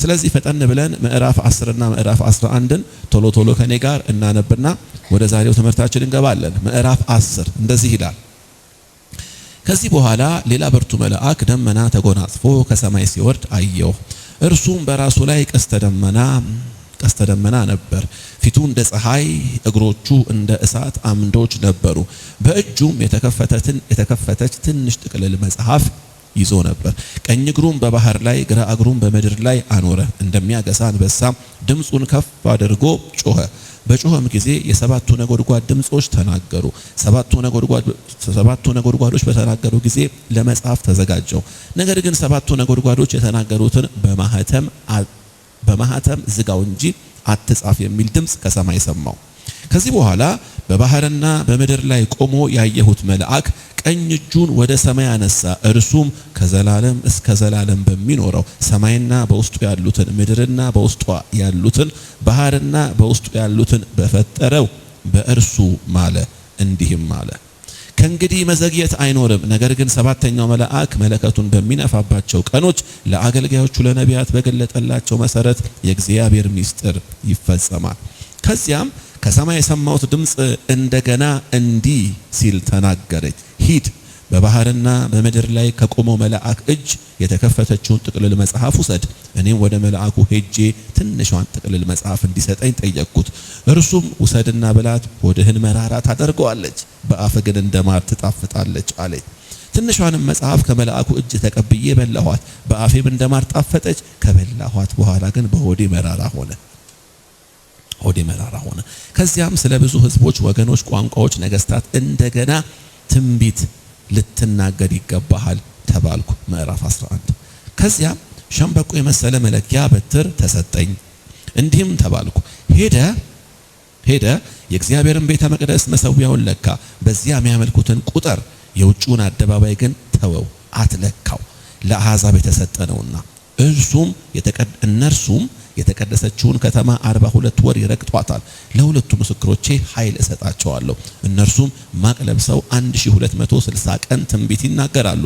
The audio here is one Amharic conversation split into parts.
ስለዚህ ፈጠን ብለን ምዕራፍ 10 እና ምዕራፍ 11ን ቶሎ ከኔ ጋር እናነብና ወደ ዛሬው ትምህርታችን እንገባለን። ምዕራፍ 10 እንደዚህ ይላል። ከዚህ በኋላ ሌላ ብርቱ መልአክ ደመና ተጎናጽፎ ከሰማይ ሲወርድ አየሁ። እርሱም በራሱ ላይ ቀስተ ደመና ነበር። ፊቱ እንደ ፀሐይ፣ እግሮቹ እንደ እሳት አምዶች ነበሩ። በእጁም የተከፈተች ትንሽ ጥቅልል መጽሐፍ ይዞ ነበር። ቀኝ እግሩም በባህር ላይ ግራ እግሩም በምድር ላይ አኖረ። እንደሚያገሳ አንበሳ ድምፁን ከፍ አድርጎ ጮኸ። በጮኸም ጊዜ የሰባቱ ነጎድጓድ ድምጾች ተናገሩ። ሰባቱ ነጎድጓዶች በተናገሩ ጊዜ ለመጽሐፍ ተዘጋጀው። ነገር ግን ሰባቱ ነጎድጓዶች የተናገሩትን በማህተም ዝጋው እንጂ አትጻፍ የሚል ድምጽ ከሰማይ ሰማው። ከዚህ በኋላ በባህርና በምድር ላይ ቆሞ ያየሁት መልአክ ቀኝ እጁን ወደ ሰማይ አነሳ። እርሱም ከዘላለም እስከ ዘላለም በሚኖረው ሰማይና በውስጡ ያሉትን ምድርና በውስጧ ያሉትን ባህርና በውስጡ ያሉትን በፈጠረው በእርሱ ማለ፣ እንዲህም አለ፣ ከእንግዲህ መዘግየት አይኖርም። ነገር ግን ሰባተኛው መልአክ መለከቱን በሚነፋባቸው ቀኖች ለአገልጋዮቹ ለነቢያት በገለጠላቸው መሰረት የእግዚአብሔር ምስጢር ይፈጸማል። ከዚያም ከሰማይ የሰማሁት ድምጽ እንደገና እንዲህ ሲል ተናገረኝ፣ ሂድ በባህርና በምድር ላይ ከቆመው መልአክ እጅ የተከፈተችውን ጥቅልል መጽሐፍ ውሰድ። እኔም ወደ መልአኩ ሄጄ ትንሿን ጥቅልል መጽሐፍ እንዲሰጠኝ ጠየቅኩት። እርሱም ውሰድና ብላት፣ ሆድህን መራራ ታደርገዋለች፣ በአፍ ግን እንደማር ትጣፍጣለች አለኝ። ትንሿንም መጽሐፍ ከመልአኩ እጅ ተቀብዬ በላኋት፣ በአፌም እንደማር ጣፈጠች። ከበላኋት በኋላ ግን በሆዴ መራራ ሆነ። ከዚያም ስለ ብዙ ሕዝቦች፣ ወገኖች፣ ቋንቋዎች፣ ነገስታት እንደገና ትንቢት ልትናገር ይገባሃል ተባልኩ። ምዕራፍ 11 ከዚያም ሸምበቆ የመሰለ መለኪያ በትር ተሰጠኝ። እንዲህም ተባልኩ፣ ሄደ የእግዚአብሔርን ቤተ መቅደስ መሠዊያውን ለካ፣ በዚያ የሚያመልኩትን ቁጥር፣ የውጭውን አደባባይ ግን ተወው አትለካው፣ ለአሕዛብ የተሰጠ ነውና። እነርሱም የተቀደሰችውን ከተማ 42 ወር ይረግጧታል። ለሁለቱ ምስክሮቼ ኃይል እሰጣቸዋለሁ። እነርሱም ማቅ ለብሰው 1260 ቀን ትንቢት ይናገራሉ።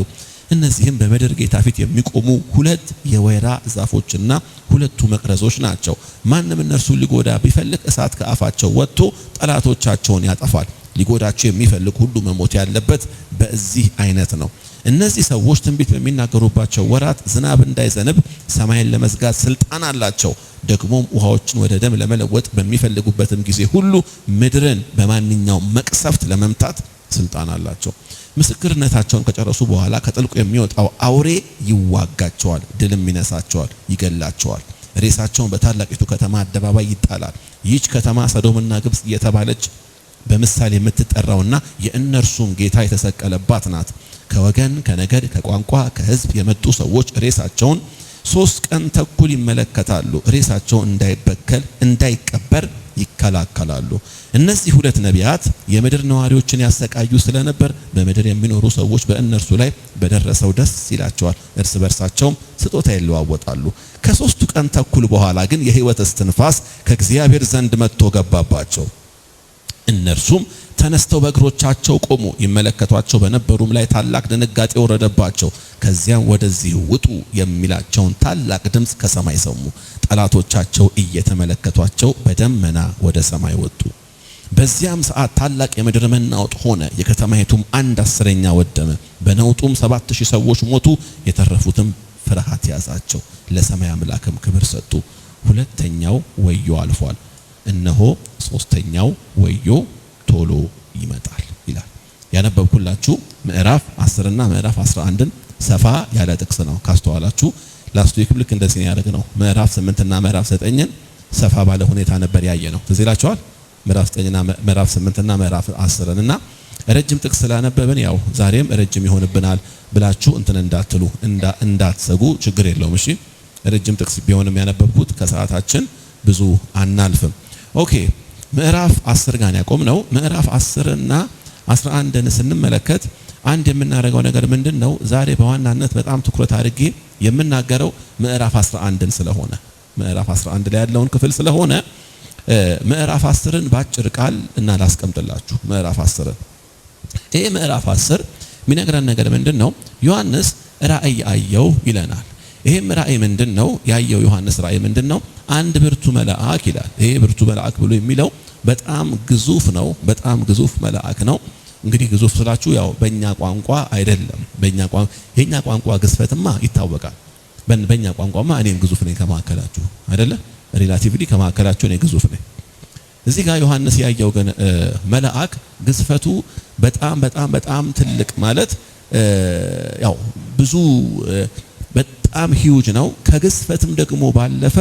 እነዚህም በምድር ጌታ ፊት የሚቆሙ 2 የወይራ ዛፎችና 2 መቅረዞች ናቸው። ማንም እነርሱን ሊጎዳ ቢፈልግ እሳት ከአፋቸው ወጥቶ ጠላቶቻቸውን ያጠፋል። ሊጎዳቸው የሚፈልግ ሁሉ መሞት ያለበት በዚህ አይነት ነው። እነዚህ ሰዎች ትንቢት በሚናገሩባቸው ወራት ዝናብ እንዳይዘንብ ሰማይን ለመዝጋት ስልጣን አላቸው። ደግሞም ውሃዎችን ወደ ደም ለመለወጥ በሚፈልጉበትም ጊዜ ሁሉ ምድርን በማንኛውም መቅሰፍት ለመምታት ስልጣን አላቸው። ምስክርነታቸውን ከጨረሱ በኋላ ከጥልቁ የሚወጣው አውሬ ይዋጋቸዋል፣ ድልም ይነሳቸዋል፣ ይገላቸዋል። ሬሳቸውን በታላቂቱ ከተማ አደባባይ ይጣላል። ይህች ከተማ ሰዶምና ግብጽ እየተባለች በምሳሌ የምትጠራውና የእነርሱም ጌታ የተሰቀለባት ናት። ከወገን፣ ከነገድ፣ ከቋንቋ፣ ከሕዝብ የመጡ ሰዎች ሬሳቸውን 3 ቀን ተኩል ይመለከታሉ። ሬሳቸው እንዳይቀበር ይከላከላሉ። እነዚህ 2 ነቢያት የምድር ነዋሪዎችን ያሰቃዩ ስለነበር በምድር የሚኖሩ ሰዎች በእነርሱ ላይ በደረሰው ደስ ይላቸዋል። እርስ በርሳቸውም ስጦታ ይለዋወጣሉ። ከ3 ቀን ተኩል በኋላ ግን የሕይወት እስትንፋስ ከእግዚአብሔር ዘንድ መጥቶ ገባባቸው። እነርሱም ተነስተው በእግሮቻቸው ቆሙ። ይመለከቷቸው በነበሩም ላይ ታላቅ ድንጋጤ ወረደባቸው። ከዚያም ወደዚህ ውጡ የሚላቸውን ታላቅ ድምጽ ከሰማይ ሰሙ። ጠላቶቻቸው እየተመለከቷቸው በደመና ወደ ሰማይ ወጡ። በዚያም ሰዓት ታላቅ የምድር መናወጥ ሆነ። የከተማይቱም 1/10 ወደመ። በነውጡም 7000 ሰዎች ሞቱ። የተረፉትም ፍርሃት ያዛቸው፣ ለሰማይ አምላክም ክብር ሰጡ። 2ኛው ወዮ አልፏል፣ እነሆ 3ኛው ወዮ ቶሎ ይመጣል ይላል። ያነበብኩላችሁ ምዕራፍ 10 እና ምዕራፍ 11ን ሰፋ ያለ ጥቅስ ነው። ካስተዋላችሁ ላስት ዊክ ልክ እንደዚህ ያደረግነው ምዕራፍ 8 እና ምዕራፍ 9ን ሰፋ ባለ ሁኔታ ነበር ያየነው። ትዝ ይላችኋል። ምዕራፍ 9 እና ምዕራፍ 8 እና ምዕራፍ 10 እና ረጅም ጥቅስ ስላነበብን ያው ዛሬም ረጅም ይሆንብናል ብላችሁ እንዳትሰጉ፣ ችግር የለውም። እሺ ረጅም ጥቅስ ቢሆንም ያነበብኩት ከሰዓታችን ብዙ አናልፍም። ኦኬ ምዕራፍ 10 ጋር ያቆምነው። ምዕራፍ 10 እና 11ን ስንመለከት አንድ የምናደርገው ነገር ምንድነው? ዛሬ በዋናነት በጣም ትኩረት አድርጌ የምናገረው ምዕራፍ 11ን ስለሆነ ምዕራፍ 11 ላይ ያለውን ክፍል ስለሆነ ምዕራፍ 10ን ባጭር ቃል እና ላስቀምጥላችሁ። ምዕራፍ 10 ይሄ ምዕራፍ 10 የሚነግረን ነገር ምንድነው? ዮሐንስ ራእይ አየው ይለናል። ይሄም ራእይ ምንድነው? ያየው ዮሐንስ ራእይ ምንድነው? አንድ ብርቱ መልአክ ይላል። ይሄ ብርቱ መልአክ ብሎ የሚለው በጣም ግዙፍ ነው። በጣም ግዙፍ መልአክ ነው። እንግዲህ ግዙፍ ስላችሁ ያው በእኛ ቋንቋ አይደለም። የኛ ቋንቋ ግዝፈትማ ይታወቃል። በእኛ ቋንቋማ እኔም ግዙፍ ነኝ ከማከላችሁ አይደለ? ሪላቲቭሊ ከማከላችሁ እኔ ግዙፍ ነኝ። እዚህ ጋር ዮሐንስ ያየው ግን መልአክ ግዝፈቱ በጣም በጣም በጣም ትልቅ ማለት ያው ብዙ በጣም ሂውጅ ነው። ከግዝፈትም ደግሞ ባለፈ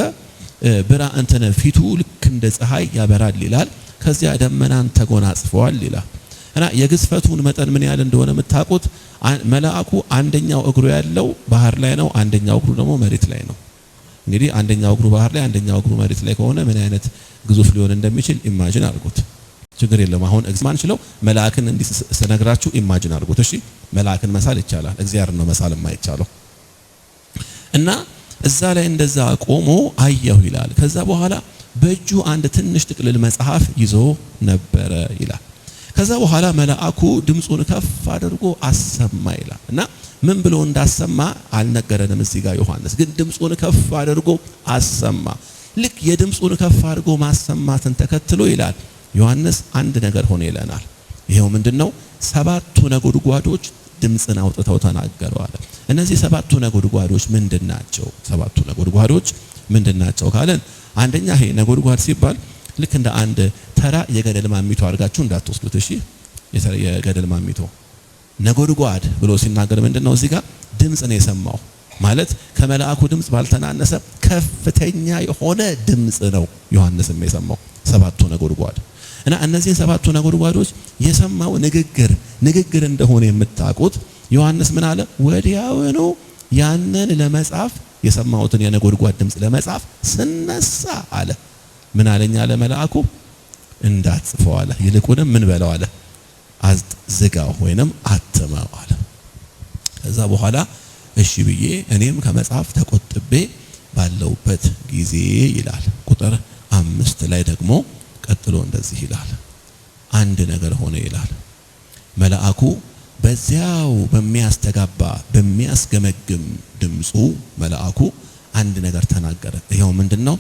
ብርሃን ፊቱ ልክ እንደ ፀሐይ ያበራል ይላል። ከዚያ ደመናን ተጎናጽፈዋል ይላል። እና የግዝፈቱን መጠን ምን ያህል እንደሆነ የምታውቁት መልአኩ አንደኛው እግሩ ያለው ባህር ላይ ነው፣ አንደኛው እግሩ ደግሞ መሬት ላይ ነው። እንግዲህ አንደኛው እግሩ ባህር ላይ አንደኛው እግሩ መሬት ላይ ከሆነ ምን አይነት ግዙፍ ሊሆን እንደሚችል ኢማጂን አድርጉት። ችግር የለም አሁን እግዚአብሔርን ችለው መልአክን እንዲህ ስነግራችሁ ኢማጂን አድርጉት። እሺ መልአክን መሳል ይቻላል፣ እግዚአብሔርን ነው መሳል የማይቻለው። እና እዛ ላይ እንደዛ ቆሞ አየሁ ይላል። ከዛ በኋላ በእጁ አንድ ትንሽ ጥቅልል መጽሐፍ ይዞ ነበረ ይላል። ከዛ በኋላ መልአኩ ድምጹን ከፍ አድርጎ አሰማ ይላል። እና ምን ብሎ እንዳሰማ አልነገረንም እዚህ ጋር ዮሐንስ፣ ግን ድምጹን ከፍ አድርጎ አሰማ። ልክ የድምጹን ከፍ አድርጎ ማሰማትን ተከትሎ ይላል ዮሐንስ አንድ ነገር ሆነ ይለናል። ይሄው ምንድነው? ሰባቱ ነጎድጓዶች ድምጽን አውጥተው ተናገሩ አለ። እነዚህ ሰባቱ ነጎድጓዶች ምንድናቸው? ሰባቱ ነጎድጓዶች ምንድናቸው ካለን አንደኛ ይሄ ነጎድጓድ ሲባል ልክ እንደ አንድ ተራ የገደል ማሚቶ አድርጋችሁ እንዳትወስዱት። እሺ የገደል ማሚቶ ነጎድጓድ ብሎ ሲናገር ምንድነው? እዚህ ጋር ድምጽ ነው የሰማው ማለት ከመልአኩ ድምጽ ባልተናነሰ ከፍተኛ የሆነ ድምጽ ነው ዮሐንስም የሰማው ሰባቱ ነጎድጓድ። እና እነዚህን ሰባቱ ነጎድጓዶች የሰማው ንግግር እንደሆነ የምታውቁት ዮሐንስ ምን አለ? ወዲያውኑ ያንን ለመጻፍ የሰማውትን የነጎድጓድ ድምጽ ለመጻፍ ስነሳ አለ ምን አለኝ አለ መልአኩ? እንዳትጽፈው አለ፣ ይልቁንም ምን በለው አለ? ዝጋው ወይንም አትመው አለ። ከዛ በኋላ እሺ ብዬ እኔም ከመጽሐፍ ተቆጥቤ ባለውበት ጊዜ ይላል ቁጥር 5 ላይ ደግሞ ቀጥሎ እንደዚህ ይላል፣ አንድ ነገር ሆነ ይላል። መልአኩ በዚያው በሚያስተጋባ በሚያስገመግም ድምፁ መልአኩ አንድ ነገር ተናገረ። ይሄው ምንድነው?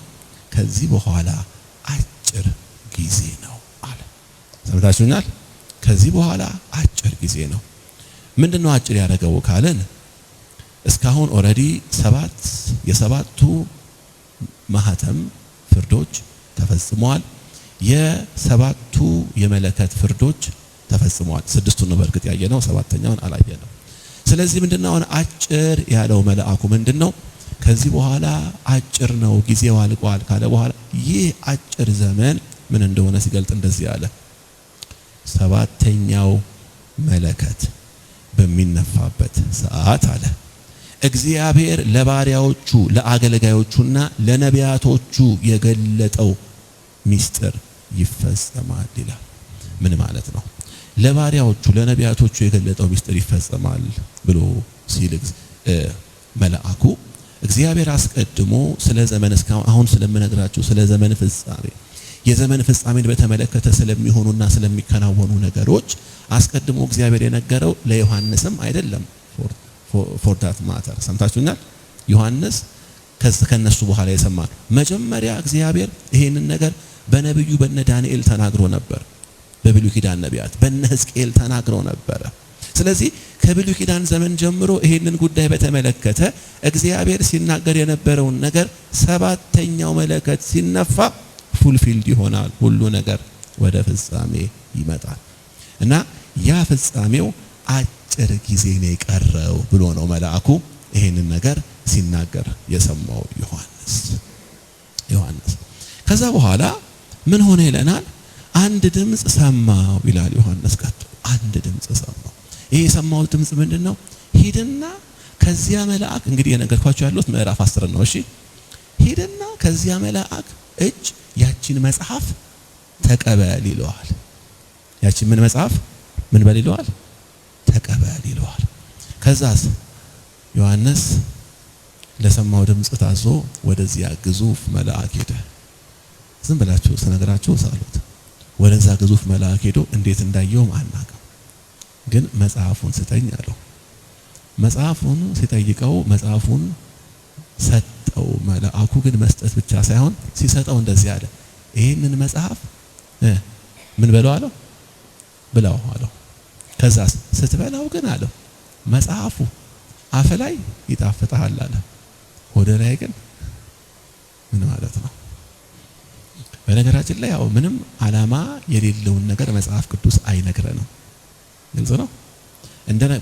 ከዚህ በኋላ አጭር ጊዜ ነው አለ። ሰምታችሁኛል? ከዚህ በኋላ አጭር ጊዜ ነው። ምንድነው አጭር ያደረገው ካለን እስካሁን ኦሬዲ የሰባቱ ማህተም ፍርዶች ተፈጽመዋል። የሰባቱ የመለከት ፍርዶች ተፈጽመዋል። ስድስቱን ነው በእርግጥ ያየነው፣ ሰባተኛውን አላየነው። ስለዚህ ምንድነው አጭር ያለው መልአኩ ምንድነው? ከዚህ በኋላ አጭር ነው ጊዜው አልቋል ካለ በኋላ ይህ አጭር ዘመን ምን እንደሆነ ሲገልጥ እንደዚህ አለ። ሰባተኛው መለከት በሚነፋበት ሰዓት አለ እግዚአብሔር ለባሪያዎቹ ለአገልጋዮቹና ለነቢያቶቹ የገለጠው ሚስጥር ይፈጸማል ይላል። ምን ማለት ነው? ለባሪያዎቹ ለነቢያቶቹ የገለጠው ሚስጥር ይፈጸማል ብሎ ሲል መልአኩ እግዚአብሔር አስቀድሞ ስለ ዘመን እስካሁን አሁን ስለምነግራችሁ ስለ ዘመን ፍጻሜ የዘመን ፍጻሜን በተመለከተ ስለሚሆኑና ስለሚከናወኑ ነገሮች አስቀድሞ እግዚአብሔር የነገረው ለዮሐንስም አይደለም። ፎር ዳት ማተር ሰምታችሁኛል? ዮሐንስ ከነሱ በኋላ የሰማን መጀመሪያ እግዚአብሔር ይሄንን ነገር በነብዩ በነ ዳንኤል ተናግሮ ነበር። በብሉይ ኪዳን ነቢያት በነ ሕዝቅኤል ተናግሮ ነበር። ስለዚህ ከብሉይ ኪዳን ዘመን ጀምሮ ይሄንን ጉዳይ በተመለከተ እግዚአብሔር ሲናገር የነበረውን ነገር ሰባተኛው መለከት ሲነፋ ፉልፊልድ ይሆናል። ሁሉ ነገር ወደ ፍጻሜ ይመጣል እና ያ ፍጻሜው አጭር ጊዜ ነው የቀረው ብሎ ነው መልአኩ ይሄንን ነገር ሲናገር የሰማው ዮሐንስ። ከዛ በኋላ ምን ሆነ ይለናል? አንድ ድምጽ ሰማው ይላል ዮሐንስ። ቀጥሎ አንድ ድምጽ ሰማው። ይሄ የሰማው ድምጽ ምንድነው? ሂድና ከዚያ መልአክ እንግዲህ የነገርኳችሁ ያሉት ምዕራፍ 10 ነው። እሺ ሂድና ከዚያ መልአክ እጅ ያቺን መጽሐፍ ተቀበል ይለዋል። ያቺን ምን መጽሐፍ ምን በል ይለዋል? ተቀበል ይለዋል። ከዛስ ዮሐንስ ለሰማው ድምጽ ታዞ ወደዚያ ግዙፍ መልአክ ሄደ። ዝም ብላችሁ ስነግራችሁ ሳሉት ወደዛ ግዙፍ መልአክ ሄዶ እንዴት እንዳየው አናውቅም፣ ግን መጽሐፉን ስጠኝ አለው። መጽሐፉን ሲጠይቀው መጽሐፉን ሰጠው። መልአኩ ግን መስጠት ብቻ ሳይሆን ሲሰጠው እንደዚህ አለ፣ ይሄንን መጽሐፍ ምን በለው አለው፣ ብላው አለው። ከዛስ ስትበላው ግን አለው መጽሐፉ አፍ ላይ ይጣፍጣል አለ፣ ሆድ ላይ ግን ምን ማለት ነው? በነገራችን ላይ ያው ምንም ዓላማ የሌለውን ነገር መጽሐፍ ቅዱስ አይነግረንም። ግልጽ ነው።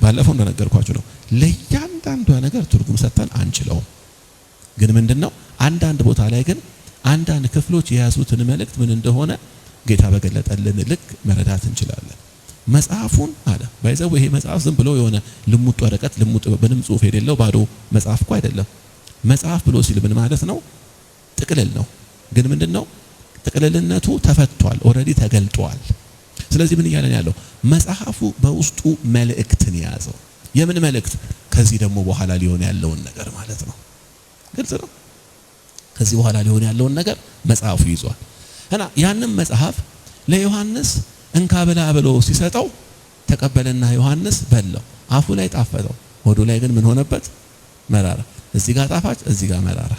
ባለፈው እንደነገርኳችሁ ነው። ለእያንዳንዷ ነገር ትርጉም ሰጥተን አንችለውም። ግን ምንድነው አንዳንድ ቦታ ላይ ግን አንዳንድ ክፍሎች የያዙትን መልእክት ምን እንደሆነ ጌታ በገለጠልን ልክ መረዳት እንችላለን። መጽሐፉን አለ ባይዘው ይሄ መጽሐፍ ዝም ብሎ የሆነ ልሙጥ ወረቀት ልሙጥ ምንም ጽሑፍ የሌለው ባዶ መጽሐፍ እኮ አይደለም። መጽሐፍ ብሎ ሲል ምን ማለት ነው? ጥቅልል ነው። ግን ምንድነው ጥቅልልነቱ ተፈቷል፣ ኦሬዲ ተገልጧል። ስለዚህ ምን እያለን ያለው መጽሐፉ በውስጡ መልእክትን ያዘው። የምን መልእክት? ከዚህ ደግሞ በኋላ ሊሆን ያለውን ነገር ማለት ነው። ግልጽ ነው። ከዚህ በኋላ ሊሆን ያለውን ነገር መጽሐፉ ይዟል። እና ያንን መጽሐፍ ለዮሐንስ እንካ ብላ ብሎ ሲሰጠው ተቀበለና ዮሐንስ በላው። አፉ ላይ ጣፈጠው፣ ሆዱ ላይ ግን ምን ሆነበት? መራራ። እዚህ ጋር ጣፋጭ፣ እዚህ ጋር መራራ።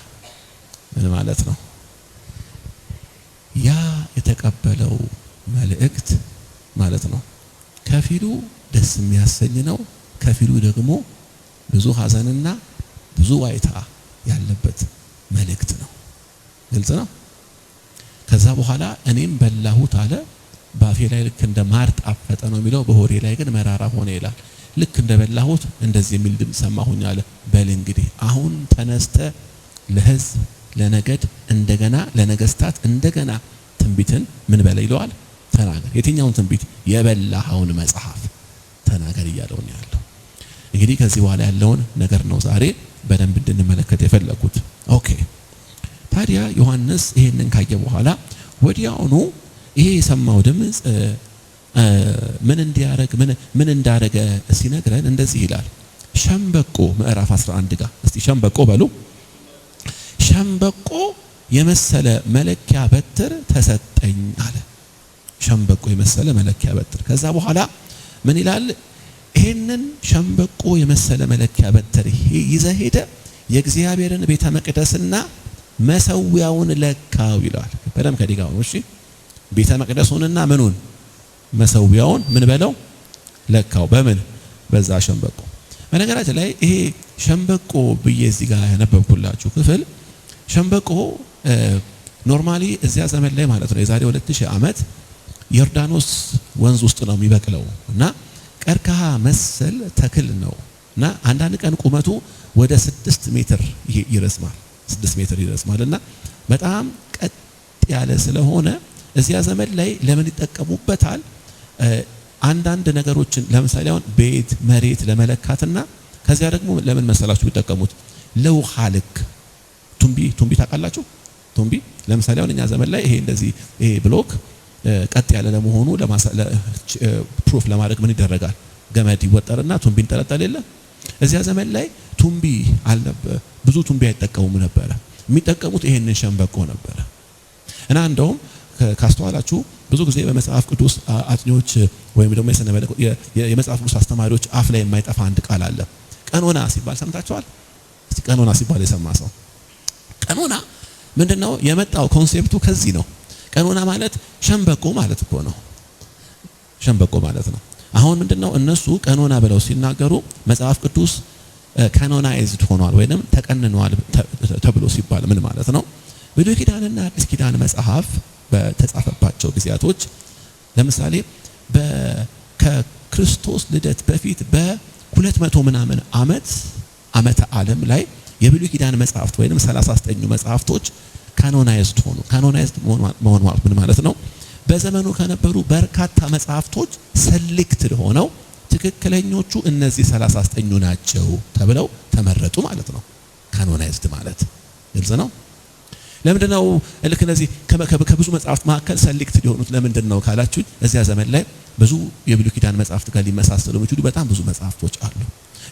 ምን ማለት ነው? ያ የተቀበለው መልእክት ማለት ነው ከፊሉ ደስ የሚያሰኝ ነው፣ ከፊሉ ደግሞ ብዙ ሐዘንና ብዙ ዋይታ ያለበት መልእክት ነው። ግልጽ ነው። ከዛ በኋላ እኔም በላሁት አለ፣ ባፌ ላይ ልክ እንደ ማር ጣፈጠ ነው የሚለው፣ በሆዴ ላይ ግን መራራ ሆነ ይላል። ልክ እንደ በላሁት እንደዚህ የሚል ድምፅ ሰማሁኝ አለ። በል እንግዲህ አሁን ተነስተ ለሕዝብ ለነገድ እንደገና ለነገስታት እንደገና ትንቢትን ምን በለ ይለዋል፣ ተናገር። የትኛውን ትንቢት? የበላኸውን መጽሐፍ ተናገር እያለው ነው ያለው። እንግዲህ ከዚህ በኋላ ያለውን ነገር ነው ዛሬ በደንብ እንድንመለከት የፈለኩት። ኦኬ። ታዲያ ዮሐንስ ይሄንን ካየ በኋላ ወዲያውኑ ይሄ የሰማው ድምፅ ምን እንዲያረግ ምን እንዳረገ ሲነግረን እንደዚህ ይላል። ሸምበቆ ምዕራፍ 11 ጋር እስቲ ሸምበቆ በሉ። ሸምበቆ የመሰለ መለኪያ በትር ተሰጠኝ አለ። ሸምበቆ የመሰለ መለኪያ በትር። ከዛ በኋላ ምን ይላል? ይሄንን ሸምበቆ የመሰለ መለኪያ በትር ይዘህ ሄደ የእግዚአብሔርን ቤተ መቅደስና መሰዊያውን ለካው ይላል። በደም ከዲጋው እሺ፣ ቤተ መቅደሱንና ምኑን? መሰዊያውን ምን በለው ለካው። በምን? በዛ ሸምበቆ። በነገራችን ላይ ይሄ ሸምበቆ ብዬ እዚህ ጋር ያነበብኩላችሁ ክፍል ሸምበቆ ኖርማሊ እዚያ ዘመን ላይ ማለት ነው የዛሬ 2000 ዓመት ዮርዳኖስ ወንዝ ውስጥ ነው የሚበቅለው እና ቀርከሃ መሰል ተክል ነው እና አንዳንድ ቀን ቁመቱ ወደ 6 ሜትር ይረዝማል። 6 ሜትር ይረዝማል እና በጣም ቀጥ ያለ ስለሆነ እዚያ ዘመን ላይ ለምን ይጠቀሙበታል? አንዳንድ ነገሮችን ለምሳሌ አሁን ቤት መሬት ለመለካትና ከዚያ ደግሞ ለምን መሰላችሁ የሚጠቀሙት? ለውሃ ልክ ቱምቢ ታውቃላችሁ? ቱምቢ ለምሳሌ አሁን እኛ ዘመን ላይ ይሄ እንደዚህ ይሄ ብሎክ ቀጥ ያለ ለመሆኑ ፕሩፍ ለማድረግ ምን ይደረጋል? ገመድ ይወጠርና ቱምቢ እንጠለጠል የለ። እዚያ ዘመን ላይ ቱምቢ አልነበረ፣ ብዙ ቱምቢ አይጠቀሙም ነበረ። የሚጠቀሙት ይሄንን ሸምበቆ ነበረ እና እንደውም ካስተዋላችሁ ብዙ ጊዜ በመጽሐፍ ቅዱስ አጥኚዎች ወይም ደግሞ የመጽሐፍ ቅዱስ አስተማሪዎች አፍ ላይ የማይጠፋ አንድ ቃል አለ። ቀኖና ሲባል ሰምታችኋል? እስቲ ቀኖና ሲባል የሰማ ሰው? ቀኖና ምንድነው? የመጣው ኮንሴፕቱ ከዚህ ነው። ቀኖና ማለት ሸምበቆ ማለት እኮ ነው። ሸምበቆ ማለት ነው። አሁን ምንድነው እነሱ ቀኖና ብለው ሲናገሩ መጽሐፍ ቅዱስ ካኖናይዝድ ሆኗል ወይንም ተቀንኗል ተብሎ ሲባል ምን ማለት ነው? ብሉይ ኪዳንና አዲስ ኪዳን መጽሐፍ በተጻፈባቸው ጊዜያቶች ለምሳሌ ከክርስቶስ ልደት በፊት በ200 ምናምን ዓመተ ዓለም ላይ የብሉይ ኪዳን መጽሐፍት ወይንም 39 መጽሐፍቶች ካኖናይዝድ ሆኑ። ካኖናይዝድ መሆን ማለት ምን ማለት ነው? በዘመኑ ከነበሩ በርካታ መጽሐፍቶች ሰሌክትድ ሆነው ትክክለኞቹ እነዚህ 39 ናቸው ተብለው ተመረጡ ማለት ነው። ካኖናይዝድ ማለት ግልጽ ነው። ለምንድነው ልክ እነዚህ ከብዙ መጽሐፍት መካከል ሰሌክትድ የሆኑት ለምንድን ነው ካላችሁ፣ እዚያ ዘመን ላይ ብዙ የብሉይ ኪዳን መጽሐፍት ጋር ሊመሳሰሉ የሚችሉ በጣም ብዙ መጽሐፍቶች አሉ።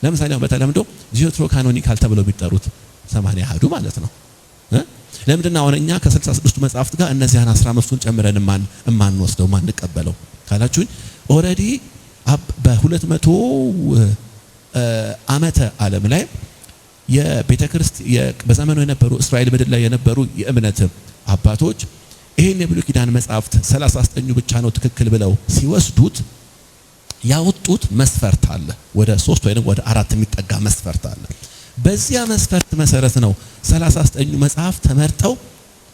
ለምሳሌ በተለምዶ ዲዮትሮ ካኖኒካል ተብለው የሚጠሩት 80 አሐዱ ማለት ነው። ለምንድነው አሁን እኛ ከ66ቱ መጽሐፍት ጋር እነዚያን 15ቱን ጨምረን ማንወስደው ማንቀበለው ካላችሁ፣ ኦሬዲ በ200 ዓመተ ዓለም ላይ የቤተክርስቲያን በዘመኑ የነበሩ እስራኤል ምድር ላይ የነበሩ የእምነት አባቶች ይሄን የብሉይ ኪዳን መጽሐፍት 39 ብቻ ነው ትክክል ብለው ሲወስዱት ያወጡት መስፈርት አለ። ወደ 3 ወይንም ወደ 4 የሚጠጋ መስፈርት አለ። በዚያ መስፈርት መሰረት ነው 39 መጽሐፍ ተመርጠው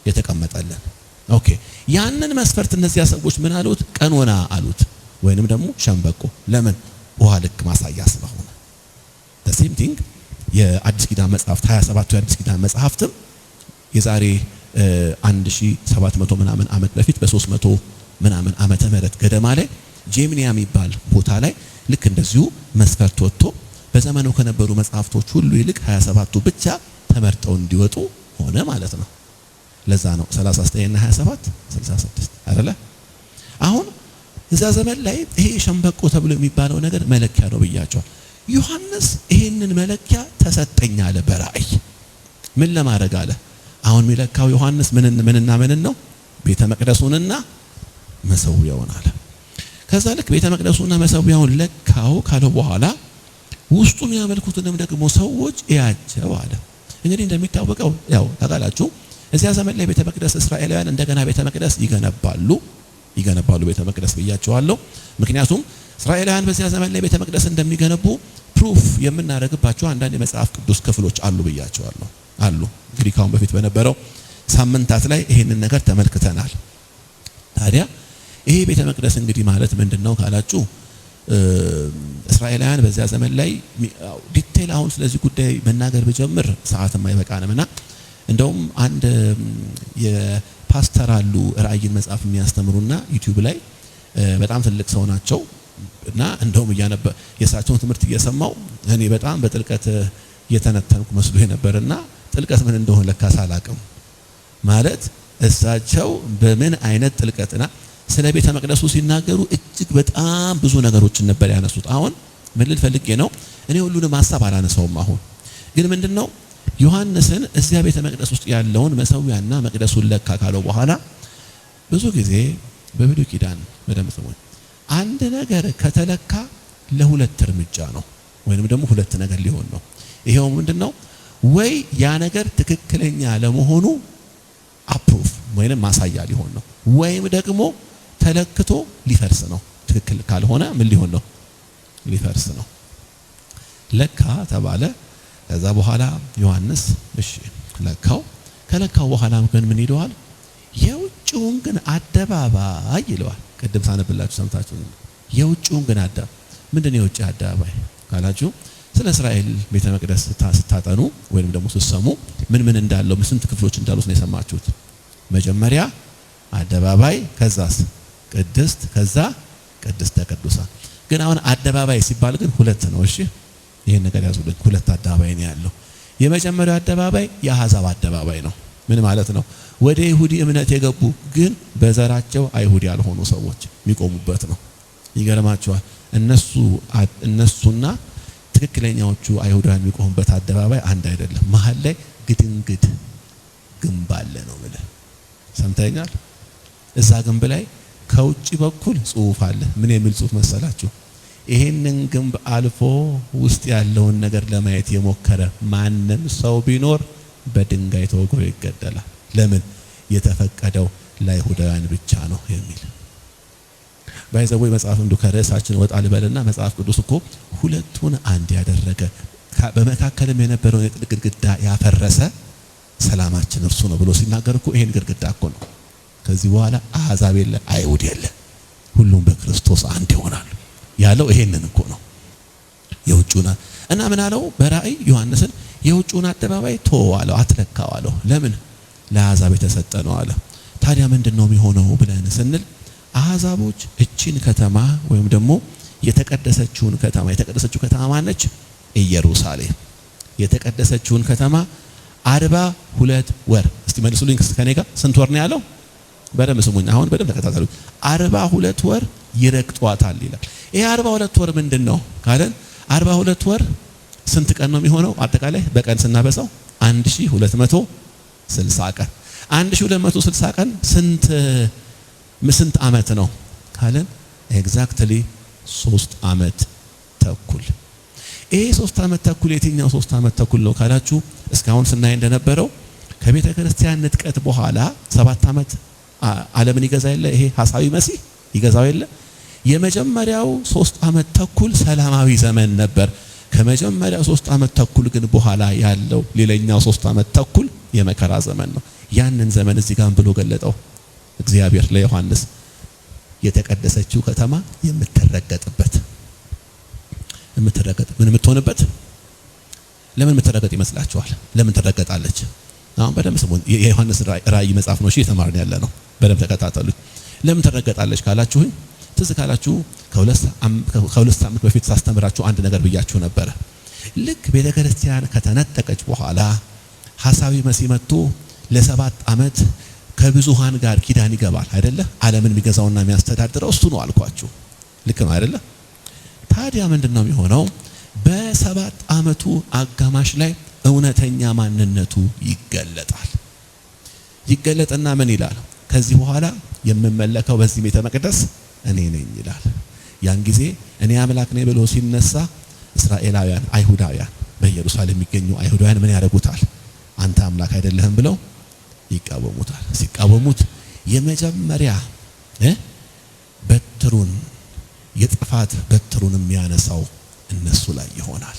የተቀመጠልን። ኦኬ ያንን መስፈርት እነዚያ ሰዎች ምን አሉት? ቀኖና አሉት፣ ወይንም ደግሞ ሸምበቆ። ለምን? ውሃ ልክ ማሳያ ስለሆነ። the same thing የአዲስ ኪዳን መጽሐፍት 27ቱ የአዲስ ኪዳን መጽሐፍትም የዛሬ 1700 ምናምን ዓመት በፊት በ300 ምናምን ዓመተ ምህረት ገደማ ላይ ጄሚኒያ የሚባል ቦታ ላይ ልክ እንደዚሁ መስፈርት ወጥቶ በዘመኑ ከነበሩ መጽሐፍቶች ሁሉ ይልቅ 27ቱ ብቻ ተመርጠው እንዲወጡ ሆነ ማለት ነው። ለዛ ነው 39 እና 27 66 አይደለ? አሁን እዛ ዘመን ላይ ይሄ ሸምበቆ ተብሎ የሚባለው ነገር መለኪያ ነው ብያቸዋል። ዮሐንስ ይሄንን መለኪያ ተሰጠኝ አለ በራእይ። ምን ለማድረግ አለ? አሁን የሚለካው ዮሐንስ ምንና ምንን ነው? ቤተ መቅደሱንና መሰዊያውን አለ። ከዛ ልክ ቤተ መቅደሱና መሰዊያውን ለካው ካለው በኋላ ውስጡን ያመልኩትንም ደግሞ ሰዎች ያቸው አለ። እንግዲህ እንደሚታወቀው ያው ታውቃላችሁ እዚያ ዘመን ላይ ቤተ መቅደስ እስራኤላውያን እንደገና ቤተ መቅደስ ይገነባሉ ቤተ መቅደስ ብያቸዋለሁ። ምክንያቱም እስራኤላውያን በዚያ ዘመን ላይ ቤተ መቅደስ እንደሚገነቡ ፕሩፍ የምናደርግባቸው አንዳንድ የመጽሐፍ ቅዱስ ክፍሎች አሉ ብያቸዋለሁ። አሉ እንግዲህ ካሁን በፊት በነበረው ሳምንታት ላይ ይሄንን ነገር ተመልክተናል። ታዲያ ይሄ ቤተ መቅደስ እንግዲህ ማለት ምንድነው ካላችሁ እስራኤላውያን በዚያ ዘመን ላይ ዲቴል አሁን ስለዚህ ጉዳይ መናገር ብጀምር ሰዓትም አይበቃንምና እንደውም አንድ የፓስተር አሉ ራእይን መጽሐፍ የሚያስተምሩና ዩቲዩብ ላይ በጣም ትልቅ ሰው ናቸው እና እንደውም የእሳቸውን ትምህርት እየሰማው እኔ በጣም በጥልቀት እየተነተንኩ መስሎ ነበርና ጥልቀት ምን እንደሆነ ለካስ አላቅም። ማለት እሳቸው በምን አይነት ጥልቀትና ስለ ቤተ መቅደሱ ሲናገሩ እጅግ በጣም ብዙ ነገሮችን ነበር ያነሱት። አሁን ምን ልል ፈልጌ ነው እኔ ሁሉንም ሐሳብ አላነሳውም። አሁን ግን ምንድነው ዮሐንስን እዚያ ቤተ መቅደስ ውስጥ ያለውን መሰዊያና መቅደሱን ለካ ካለው በኋላ ብዙ ጊዜ በብሉይ ኪዳን በደንብ ሰሞን አንድ ነገር ከተለካ ለሁለት እርምጃ ነው ወይንም ደግሞ ሁለት ነገር ሊሆን ነው። ይሄው ምንድነው ወይ ያ ነገር ትክክለኛ ለመሆኑ አፕሩፍ ወይንም ማሳያ ሊሆን ነው፣ ወይም ደግሞ ተለክቶ ሊፈርስ ነው። ትክክል ካልሆነ ምን ሊሆን ነው? ሊፈርስ ነው። ለካ ተባለ። ከዛ በኋላ ዮሐንስ እሺ ለካው። ከለካው በኋላ ምን ይለዋል? የውጭውን ግን አደባባይ ይለዋል። ቅድም ሳነብላችሁ ሰምታችሁ የውጭውን ግን ምንድነው የውጭ አደባባይ ካላችሁ ስለ እስራኤል ቤተ መቅደስ ስታጠኑ ወይንም ደግሞ ስትሰሙ ምን እንዳለው ስንት ክፍሎች እንዳሉት ነው የሰማችሁት። መጀመሪያ አደባባይ፣ ከዛስ ቅድስት፣ ከዛ ቅድስተ ቅዱሳን። ግን አሁን አደባባይ ሲባል ግን ሁለት ነው። እሺ ይሄን ነገር ያዙልኝ። ሁለት አደባባይ ነው ያለው። የመጀመሪያው አደባባይ የአሕዛብ አደባባይ ነው። ምን ማለት ነው? ወደ ይሁዲ እምነት የገቡ ግን በዘራቸው አይሁዲ ያልሆኑ ሰዎች የሚቆሙበት ነው። ይገርማቸዋል። እነሱና ትክክለኛዎቹ አይሁዳውያን የሚቆሙበት አደባባይ አንድ አይደለም። መሀል ላይ ግድንግድ ግንብ አለ ነው ማለት ሰምተኛል። እዛ ግንብ ላይ ከውጪ በኩል ጽሑፍ አለ። ምን የሚል ጽሑፍ መሰላችሁ? ይሄንን ግንብ አልፎ ውስጥ ያለውን ነገር ለማየት የሞከረ ማንም ሰው ቢኖር በድንጋይ ተወግሮ ይገደላል። ለምን? የተፈቀደው ለአይሁዳውያን ብቻ ነው የሚል ባይዘው መጽሐፍ እንዱ ከርዕሳችን ወጣ ልበልና መጽሐፍ ቅዱስ እኮ ሁለቱን አንድ ያደረገ በመካከልም የነበረውን የጥል ግድግዳ ያፈረሰ ሰላማችን እርሱ ነው ብሎ ሲናገር እኮ ይሄን ግድግዳ እኮ ነው። ከዚህ በኋላ አሕዛብ የለ አይሁድ የለ ሁሉም በክርስቶስ አንድ ይሆናሉ ያለው ይሄንን እኮ ነው። የውጭውና እና ምን አለው በራእይ ዮሐንስን የውጭውን አደባባይ ተወዋለው፣ አትለካዋለው። ለምን? ለአሕዛብ የተሰጠ ነው አለ። ታዲያ ምንድነው የሚሆነው ብለን ስንል አሕዛቦች እቺን ከተማ ወይም ደግሞ የተቀደሰችውን ከተማ ማነች? ኢየሩሳሌም። የተቀደሰችውን ከተማ 42 ወር እስቲ መልሱልኝ ከኔ ጋር ስንት ወር ነው ያለው? በደንብ ስሙኝ፣ አሁን በደንብ ተከታተሉ። 42 ወር ይረግጧታል ይላል። ይሄ 42 ወር ምንድነው ካለን 42 ወር ስንት ቀን ነው የሚሆነው? አጠቃላይ በቀን ስናበዛው 1260 ቀን። 1260 ቀን ስንት ዓመት ነው ካለን ኤግዛክትሊ 3 ዓመት ተኩል። ይሄ 3 ዓመት ተኩል የትኛው 3 ዓመት ተኩል ነው ካላችሁ እስካሁን ስናይ እንደነበረው ከቤተ ክርስቲያን ንጥቀት በኋላ 7 ዓመት ዓለምን ይገዛ የለ ይሄ ሐሳዊ መሲህ ይገዛው የለ የመጀመሪያው 3 ዓመት ተኩል ሰላማዊ ዘመን ነበር። ከመጀመሪያው 3 ዓመት ተኩል ግን በኋላ ያለው ሌላኛው 3 ዓመት ተኩል የመከራ ዘመን ነው። ያንን ዘመን እዚህ ጋር ብሎ ገለጠው እግዚአብሔር ለዮሐንስ የተቀደሰችው ከተማ የምትረገጥበት ምን የምትሆንበት ለምን የምትረገጥ ይመስላችኋል? ለምን ትረገጣለች? አሁን በደንብ ስሙን። የዮሐንስ ራእይ መጽሐፍ ነው የተማርን ያለ ነው። በደንብ ተከታተሉ። ለምን ትረገጣለች ካላችሁኝ ትዝ ካላችሁ ከሁለት ሳምንት በፊት ሳስተምራችሁ አንድ ነገር ብያችሁ ነበረ። ልክ ቤተ ክርስቲያን ከተነጠቀች በኋላ ሐሳዊ መሲህ መጥቶ ለ7 ዓመት ከብዙሃን ጋር ኪዳን ይገባል አይደለ? ዓለምን የሚገዛውና የሚያስተዳድረው እሱ ነው አልኳችሁ። ልክ ነው አይደለ? ታዲያ ምንድነው የሚሆነው? በ7 ዓመቱ አጋማሽ ላይ እውነተኛ ማንነቱ ይገለጥና ምን ይላል? ከዚህ በኋላ የምመለከው በዚህ ቤተ መቅደስ እኔ ነኝ ይላል። ያን ጊዜ እኔ አምላክ ነኝ ብሎ ሲነሳ እስራኤላውያን አይሁዳውያን በኢየሩሳሌም የሚገኙ አይሁዳውያን ምን ያደርጉታል? አንተ አምላክ አይደለህም ብለው ይቃወሙታል። ሲቃወሙት የመጀመሪያ በትሩን የጥፋት በትሩን የሚያነሳው እነሱ ላይ ይሆናል።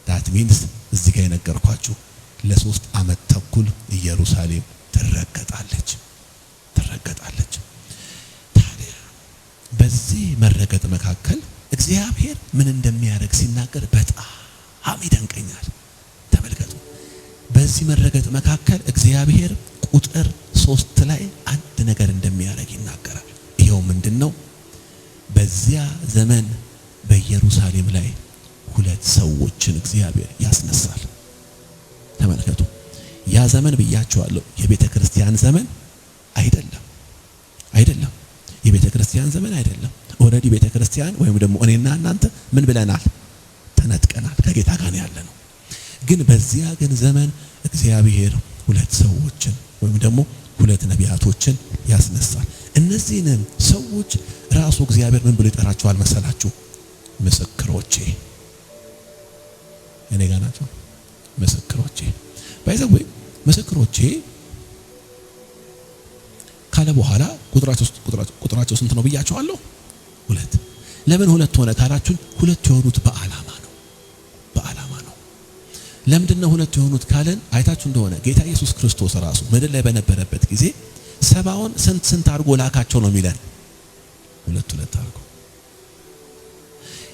ዳት ሚንስ እዚህ ጋር የነገርኳችሁ ለ3 ዓመት ተኩል ኢየሩሳሌም ትረገጣለች። ታዲያ በዚህ መረገጥ መካከል እግዚአብሔር ምን እንደሚያደርግ ሲናገር በጣም ይደንቀኛል። ተመልከቱ። በዚህ መረገጥ መካከል እግዚአብሔር ቁጥር 3 ላይ አንድ ነገር እንደሚያደርግ ይናገራል። ይሄው ምንድነው? በዚያ ዘመን በኢየሩሳሌም ላይ 2 ሰዎችን እግዚአብሔር ያስነሳል። ተመልከቱ። ያ ዘመን ብያቸዋለሁ የቤተ ክርስቲያን ዘመን አይደለም። የቤተ ክርስቲያን ዘመን አይደለም። ኦሬዲ ቤተ ክርስቲያን ወይም ደግሞ እኔና እናንተ ምን ብለናል? ተነጥቀናል። ከጌታ ጋር ያለነው። ግን በዚያ ግን ዘመን እግዚአብሔር 2 ሰዎችን ወይም ደግሞ 2 ነቢያቶችን ያስነሳል። እነዚህንም ሰዎች ራሱ እግዚአብሔር ምን ብሎ ይጠራቸዋል መሰላችሁ? ምስክሮቼ። እኔ ጋር ናቸው ምስክሮቼ። ባይዘው ምስክሮቼ ካለ በኋላ ቁጥራቸው ስንት ነው ብያቸዋለሁ? 2። ለምን 2 ሆነ ካላችሁኝ 2 የሆኑት በዓላማ ነው። ለምንድነው 2 የሆኑት ካለን አይታችሁ እንደሆነ ጌታ ኢየሱስ ክርስቶስ ራሱ ምድር ላይ በነበረበት ጊዜ 70ውን ስንት አድርጎ ላካቸው ነው የሚለን? 2 አድርጎ።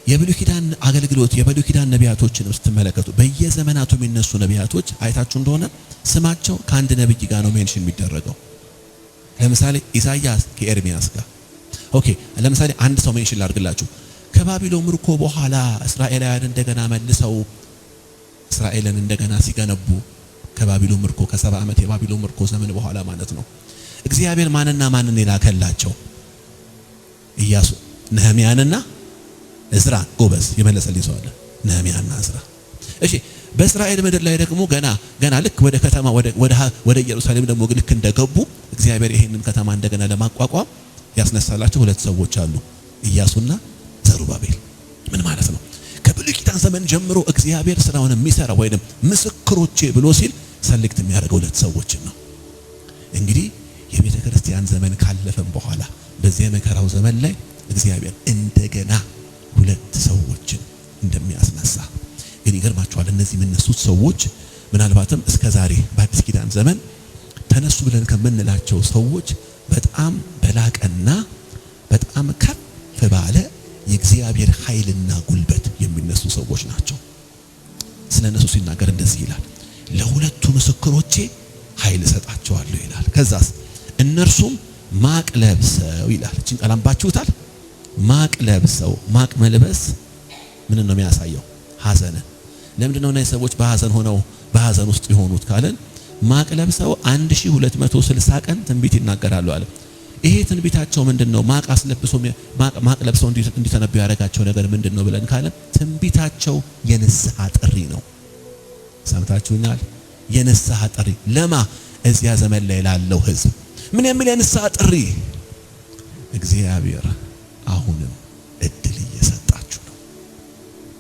የብሉይ ኪዳን አገልግሎት የብሉይ ኪዳን ነቢያቶችን ስትመለከቱ በየዘመናቱ የሚነሱ ነቢያቶች አይታችሁ እንደሆነ ስማቸው ከአንድ ነብይ ጋር ነው ሜንሽን የሚደረገው። ለምሳሌ ኢሳይያስ ከኤርሚያስ ጋር። ኦኬ፣ ለምሳሌ አንድ ሰው ሜንሽን ላድርግላችሁ። ከባቢሎን ምርኮ በኋላ እስራኤላውያን እንደገና መልሰው እስራኤልን እንደገና ሲገነቡ ከባቢሎን ምርኮ ከ70 ዓመት የባቢሎን ምርኮ ዘመን በኋላ ማለት ነው። እግዚአብሔር ማንን የላከላቸው? ኢያሱ፣ ነህምያንና እዝራ። ጎበዝ የመለሰልኝ ሰው አለ። ነህምያንና እዝራ። እሺ፣ በእስራኤል ምድር ላይ ደግሞ ገና ልክ ወደ ከተማ ወደ ኢየሩሳሌም ደግሞ ልክ እንደገቡ እግዚአብሔር ይሄንን ከተማ እንደገና ለማቋቋም ያስነሳላቸው 2 ሰዎች አሉ፣ ኢያሱና ዘሩባቤል። ምን ማለት ነው? ከብሉይ ኪዳን ዘመን ጀምሮ እግዚአብሔር ስራውን የሚሰራ ወይንም ምስክሮቼ ብሎ ሲል ሰልክት የሚያደርገው 2 ሰዎችን ነው። እንግዲህ የቤተ ክርስቲያን ዘመን ካለፈም በኋላ በዚህ የመከራው ዘመን ላይ እግዚአብሔር እንደገና 2 ሰዎችን እንደሚያስነሳ ግን ይገርማችኋል። እነዚህ የሚነሱት ሰዎች ምናልባትም እስከዛሬ በአዲስ ኪዳን ዘመን ተነሱ ብለን ከምንላቸው ሰዎች በጣም በላቀና በጣም ከፍ ባለ የእግዚአብሔር ኃይልና ጉልበት የሚነሱ ሰዎች ናቸው። ስለነሱ ሲናገር እንደዚህ ይላል፣ ለ2ቱ ምስክሮቼ ኃይል እሰጣቸዋለሁ ይላል። ከዛስ እነርሱም ማቅ ለብሰው ይላል። እቺን ቃል አንባችሁታል? ማቅ ለብሰው። ማቅ መልበስ ምን ነው የሚያሳየው? ሐዘንን። ለምንድን ነው እነዚህ ሰዎች በሐዘን ውስጥ የሆኑት ካለን ማቅ ለብሰው 1260 ቀን ትንቢት ይናገራሉ አለ። ይሄ ትንቢታቸው ምንድነው? ማቅ ለብሰው እንዲተነብዩ ያደረጋቸው ነገር ምንድነው ብለን ካለን ትንቢታቸው የንስሐ ጥሪ ነው። ሰምታችሁኛል? የንስሐ ጥሪ ለማ እዚያ ዘመን ላይ ላለው ሕዝብ ምን የሚል የንስሐ ጥሪ? እግዚአብሔር አሁንም እድል እየሰጣችሁ ነው።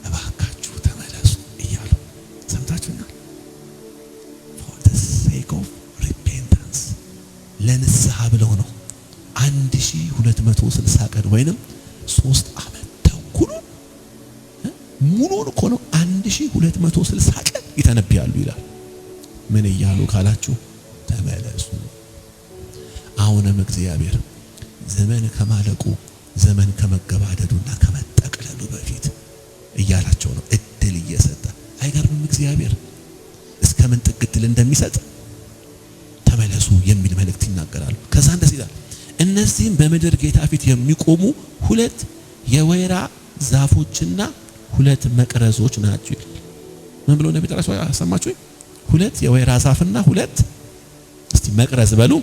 እባካችሁ ለንስሐ ብለው ነው 1260 ቀን ወይንም 3 ዓመት ተኩል ሙሉን እኮ ነው 1260 ቀን ይተነብያሉ ይላል። ምን እያሉ ካላችሁ ተመለሱ። አሁንም እግዚአብሔር ዘመን ከማለቁ ዘመን ከመገባደዱና ከመጠቅለሉ በፊት እያላቸው ነው፣ እድል እየሰጠ። አይገርምም? እግዚአብሔር እስከምን ጥግ እድል እንደሚሰጥ ተመለሱ የሚል መልእክት ይናገራሉ። ከዛ እንደዚህ ይላል፣ እነዚህም በምድር ጌታ ፊት የሚቆሙ 2 የወይራ ዛፎችና 2 መቅረዞች ናቸው ይላል። ምን ብሎ እንደሚጠራቸው አሰማችሁ? 2 የወይራ ዛፍና 2 እስቲ መቅረዝ በሉ።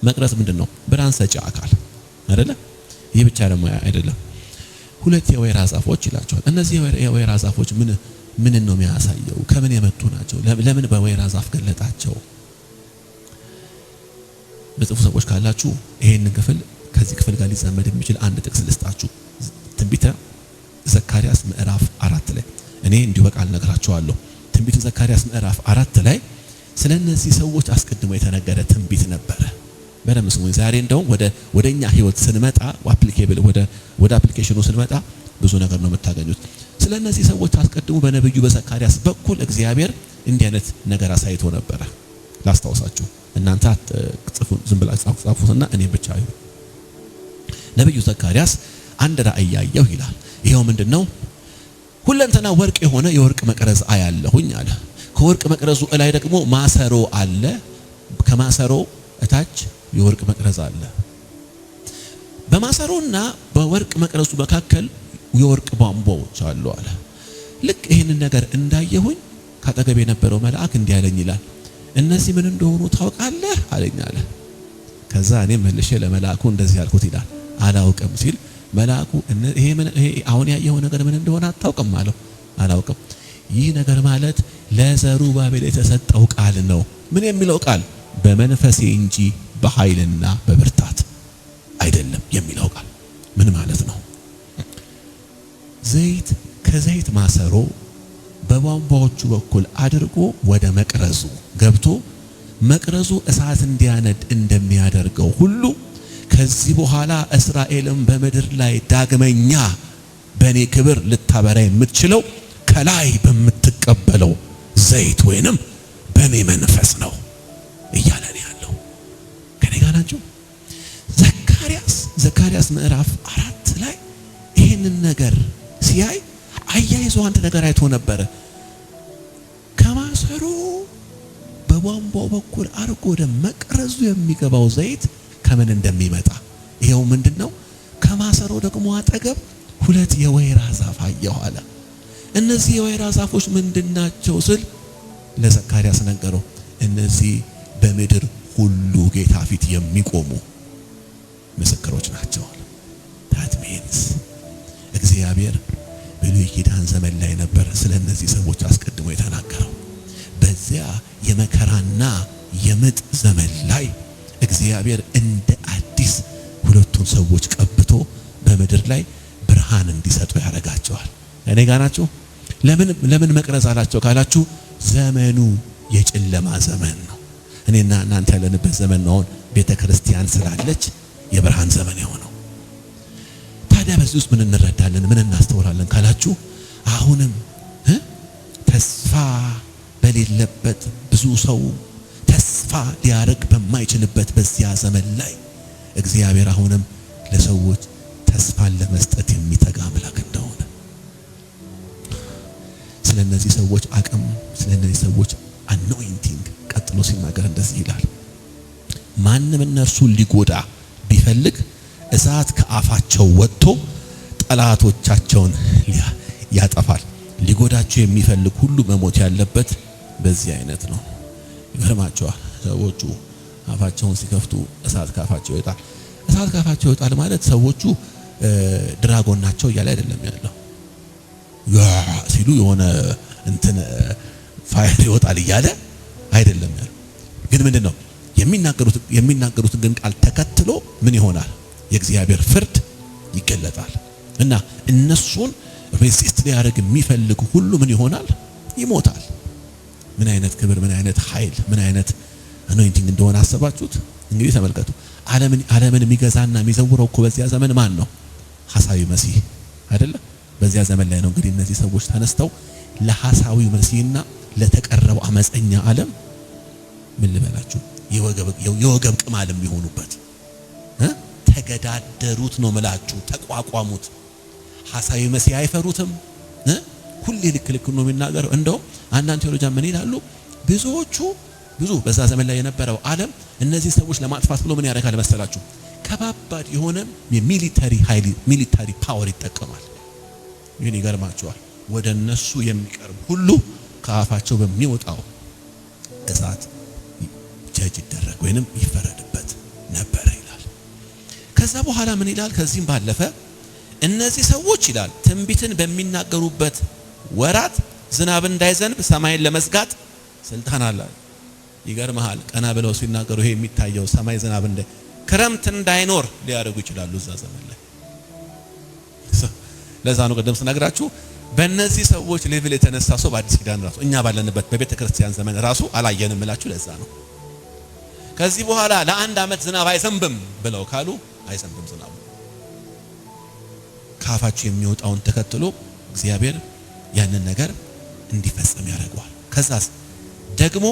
መቅረዝ ምንድነው? ብርሃን ሰጪ አካል አይደለ? ይህ ብቻ ደግሞ አይደለም። 2 የወይራ ዛፎች ይላቸዋል። እነዚህ የወይራ ዛፎች ምን ነው የሚያሳየው? ከምን የመጡ ናቸው? ለምን በወይራ ዛፍ ገለጣቸው? በጽፉ ሰዎች ካላችሁ ይሄንን ክፍል ከዚህ ክፍል ጋር ሊዛመድ የሚችል አንድ ጥቅስ ልስጣችሁ። ትንቢተ ዘካርያስ ምዕራፍ 4 ላይ እኔ እንዲሁ በቃል ነግራችኋለሁ። ትንቢተ ዘካርያስ ምዕራፍ 4 ላይ ስለነዚህ ሰዎች አስቀድሞ የተነገረ ትንቢት ነበረ። በደም ስሙኝ። ዛሬ እንደውም ወደኛ ህይወት ስንመጣ አፕሊኬብል ወደ አፕሊኬሽኑ ስንመጣ ብዙ ነገር ነው የምታገኙት። ስለነዚህ ሰዎች አስቀድሞ በነብዩ በዘካርያስ በኩል እግዚአብሔር እንዲህ አይነት ነገር አሳይቶ ነበረ። ላስታውሳችሁ፣ እናንተ ጽፉ፣ ዝም ብላችሁ ጻፉትና እኔ ብቻ አይሁ። ነብዩ ዘካርያስ አንድ ራእይ ያየሁ ይላል። ይሄው ምንድነው? ሁለንተና ወርቅ የሆነ የወርቅ መቅረዝ አያለሁኝ አለ። ከወርቅ መቅረዙ ላይ ደግሞ ማሰሮ አለ፣ ከማሰሮ እታች የወርቅ መቅረዝ አለ። በማሰሮና በወርቅ መቅረዙ መካከል የወርቅ ቧንቧዎች አሉ አለ። ልክ ይሄንን ነገር እንዳየሁኝ ካጠገብ የነበረው መልአክ እንዲህ አለኝ ይላል፣ እነዚህ ምን እንደሆኑ ታውቃለህ አለኝ አለ። ከዛ እኔ መልሼ ለመልአኩ እንደዚህ ያልኩት ይላል፣ አላውቅም ሲል መልአኩ ይሄ አሁን ያየው ነገር ምን እንደሆነ አታውቅም አለው። አላውቅም። ይህ ነገር ማለት ለዘሩባቤል የተሰጠው ቃል ነው። ምን የሚለው ቃል? በመንፈሴ እንጂ በኃይልና በብርታት አይደለም የሚለው ቃል ምን ማለት ነው? ዘይት ከዘይት ማሰሮ በቧንቧዎቹ በኩል አድርጎ ወደ መቅረዙ ገብቶ መቅረዙ እሳት እንዲያነድ እንደሚያደርገው ሁሉ ከዚህ በኋላ እስራኤልን በምድር ላይ ዳግመኛ በኔ ክብር ልታበራ የምትችለው ከላይ በምትቀበለው ዘይት ወይንም በኔ መንፈስ ነው እያለ ነው ያለው። ከኔ ጋር ናችሁ? ዘካርያስ ምዕራፍ 4 ላይ ይሄንን ነገር ሲያይ አያይዞ አንድ ነገር አይቶ ነበር። ከማሰሮ በቧንቧው በኩል አርጎ ወደ መቅረዙ የሚገባው ዘይት ከምን እንደሚመጣ ይሄው ምንድነው? ከማሰሮ ደግሞ አጠገብ 2 የወይራ ዛፍ አየሁ አለ። እነዚህ የወይራ ዛፎች ምንድናቸው ስል ለዘካርያስ ነገረው። እነዚህ በምድር ሁሉ ጌታ ፊት የሚቆሙ ምስክሮች ናቸው። that means እግዚአብሔር በብሉይ ኪዳን ዘመን ላይ ነበር ስለነዚህ ሰዎች አስቀድሞ የተናገረው። በዚያ የመከራና የምጥ ዘመን ላይ እግዚአብሔር እንደ አዲስ 2ቱን ሰዎች ቀብቶ በምድር ላይ ብርሃን እንዲሰጡ ያደርጋቸዋል። እኔ ጋር ናችሁ? ለምን መቅረዝ አላቸው ካላችሁ ዘመኑ የጨለማ ዘመን ነው። እኔና እናንተ ያለንበት ዘመን ነው። ቤተክርስቲያን ስላለች የብርሃን ዘመን የሆነው። ታዲያ በዚህ ውስጥ ምን እንረዳለን? ምን እናስተውላለን ካላችሁ አሁንም ተስፋ በሌለበት ብዙ ሰው ተስፋ ሊያረግ በማይችልበት በዚያ ዘመን ላይ እግዚአብሔር አሁንም ለሰዎች ተስፋን ለመስጠት የሚተጋ አምላክ እንደሆነ ስለነዚህ ሰዎች አቅም ስለነዚህ ሰዎች አኖይንቲንግ ቀጥሎ ሲናገር እንደዚህ ይላል። ማንም እነርሱን ሊጎዳ ቢፈልግ እሳት ከአፋቸው ወጥቶ ጠላቶቻቸውን ያጠፋል። ሊጎዳቸው የሚፈልግ ሁሉ መሞት ያለበት በዚህ አይነት ነው። ይገርማቸዋል። ሰዎቹ አፋቸውን ሲከፍቱ እሳት ካፋቸው ይወጣል። እሳት ካፋቸው ይወጣል ማለት ሰዎቹ ድራጎን ናቸው እያለ አይደለም ያለው። ያ ሲሉ የሆነ እንትን ፋይር ይወጣል እያለ አይደለም ያለው። ግን ምንድነው የሚናገሩት ግን ቃል ተከትሎ ምን ይሆናል? የእግዚአብሔር ፍርድ ይገለጣል። እና እነሱን ሬሲስት ሊያደርግ የሚፈልግ ሁሉ ምን ይሆናል? ይሞታል። ምን አይነት ክብር፣ ምን አይነት ኃይል፣ ምን አይነት አኖይንቲንግ እንደሆነ አሰባችሁት? እንግዲህ ተመልከቱ። ዓለምን የሚገዛና የሚዘውረው እኮ በዚያ ዘመን ማን ነው? ሐሳዊ መሲህ አይደለ? በዚያ ዘመን ላይ ነው እንግዲህ እነዚህ ሰዎች ተነስተው ለሐሳዊው መሲህና ለተቀረበው አመፀኛ ዓለም ምን ልበላችሁ የወገብ ቅማል የሚሆኑበት ተገዳደሩት ነው ምላችሁ። ተቋቋሙት። ሐሳዊ መሲህ አይፈሩትም። ሁሌ ልክ ነው የሚናገረው። እንደው አንዳንድ ቴዎሎጂያን ምን ይላሉ? ብዙ በዛ ዘመን ላይ የነበረው ዓለም እነዚህ ሰዎች ለማጥፋት ብሎ ምን ያደርጋል መሰላችሁ? ከባባድ የሆነ ሚሊታሪ ፓወር ይጠቀማል። ይህን ይገርማቸዋል። ወደ እነሱ የሚቀርብ ሁሉ ከአፋቸው በሚወጣው እሳት ጀጅ ይደረግ ወይንም ይፈረድበት ነበረ ይላል። ከዛ በኋላ ምን ይላል? ከዚህም ባለፈ እነዚህ ሰዎች ይላል ትንቢትን በሚናገሩበት ወራት ዝናብ እንዳይዘንብ ሰማይን ለመዝጋት ስልጣን አላቸው። ይገርምሃል። ቀና ብለው ሲናገሩ ይሄ የሚታየው ሰማይ ዝናብ ክረምት እንዳይኖር ሊያደርጉ ይችላሉ እዛ ዘመን ላይ። ለዛ ነው ቀደም ስነግራችሁ በእነዚህ ሰዎች ሌቭል የተነሳ ሰው በአዲስ ኪዳን ራሱ እኛ ባለንበት በቤተ ክርስቲያን ዘመን ራሱ አላየንም እላችሁ። ለዛ ነው ከዚህ በኋላ ለአንድ ዓመት ዝናብ አይዘንብም ብለው ካሉ አይዘንብም ዝናቡ። ካፋቸው የሚወጣውን ተከትሎ እግዚአብሔር ያንን ነገር እንዲፈጸም ያደርገዋል። ከዛስ ደግሞ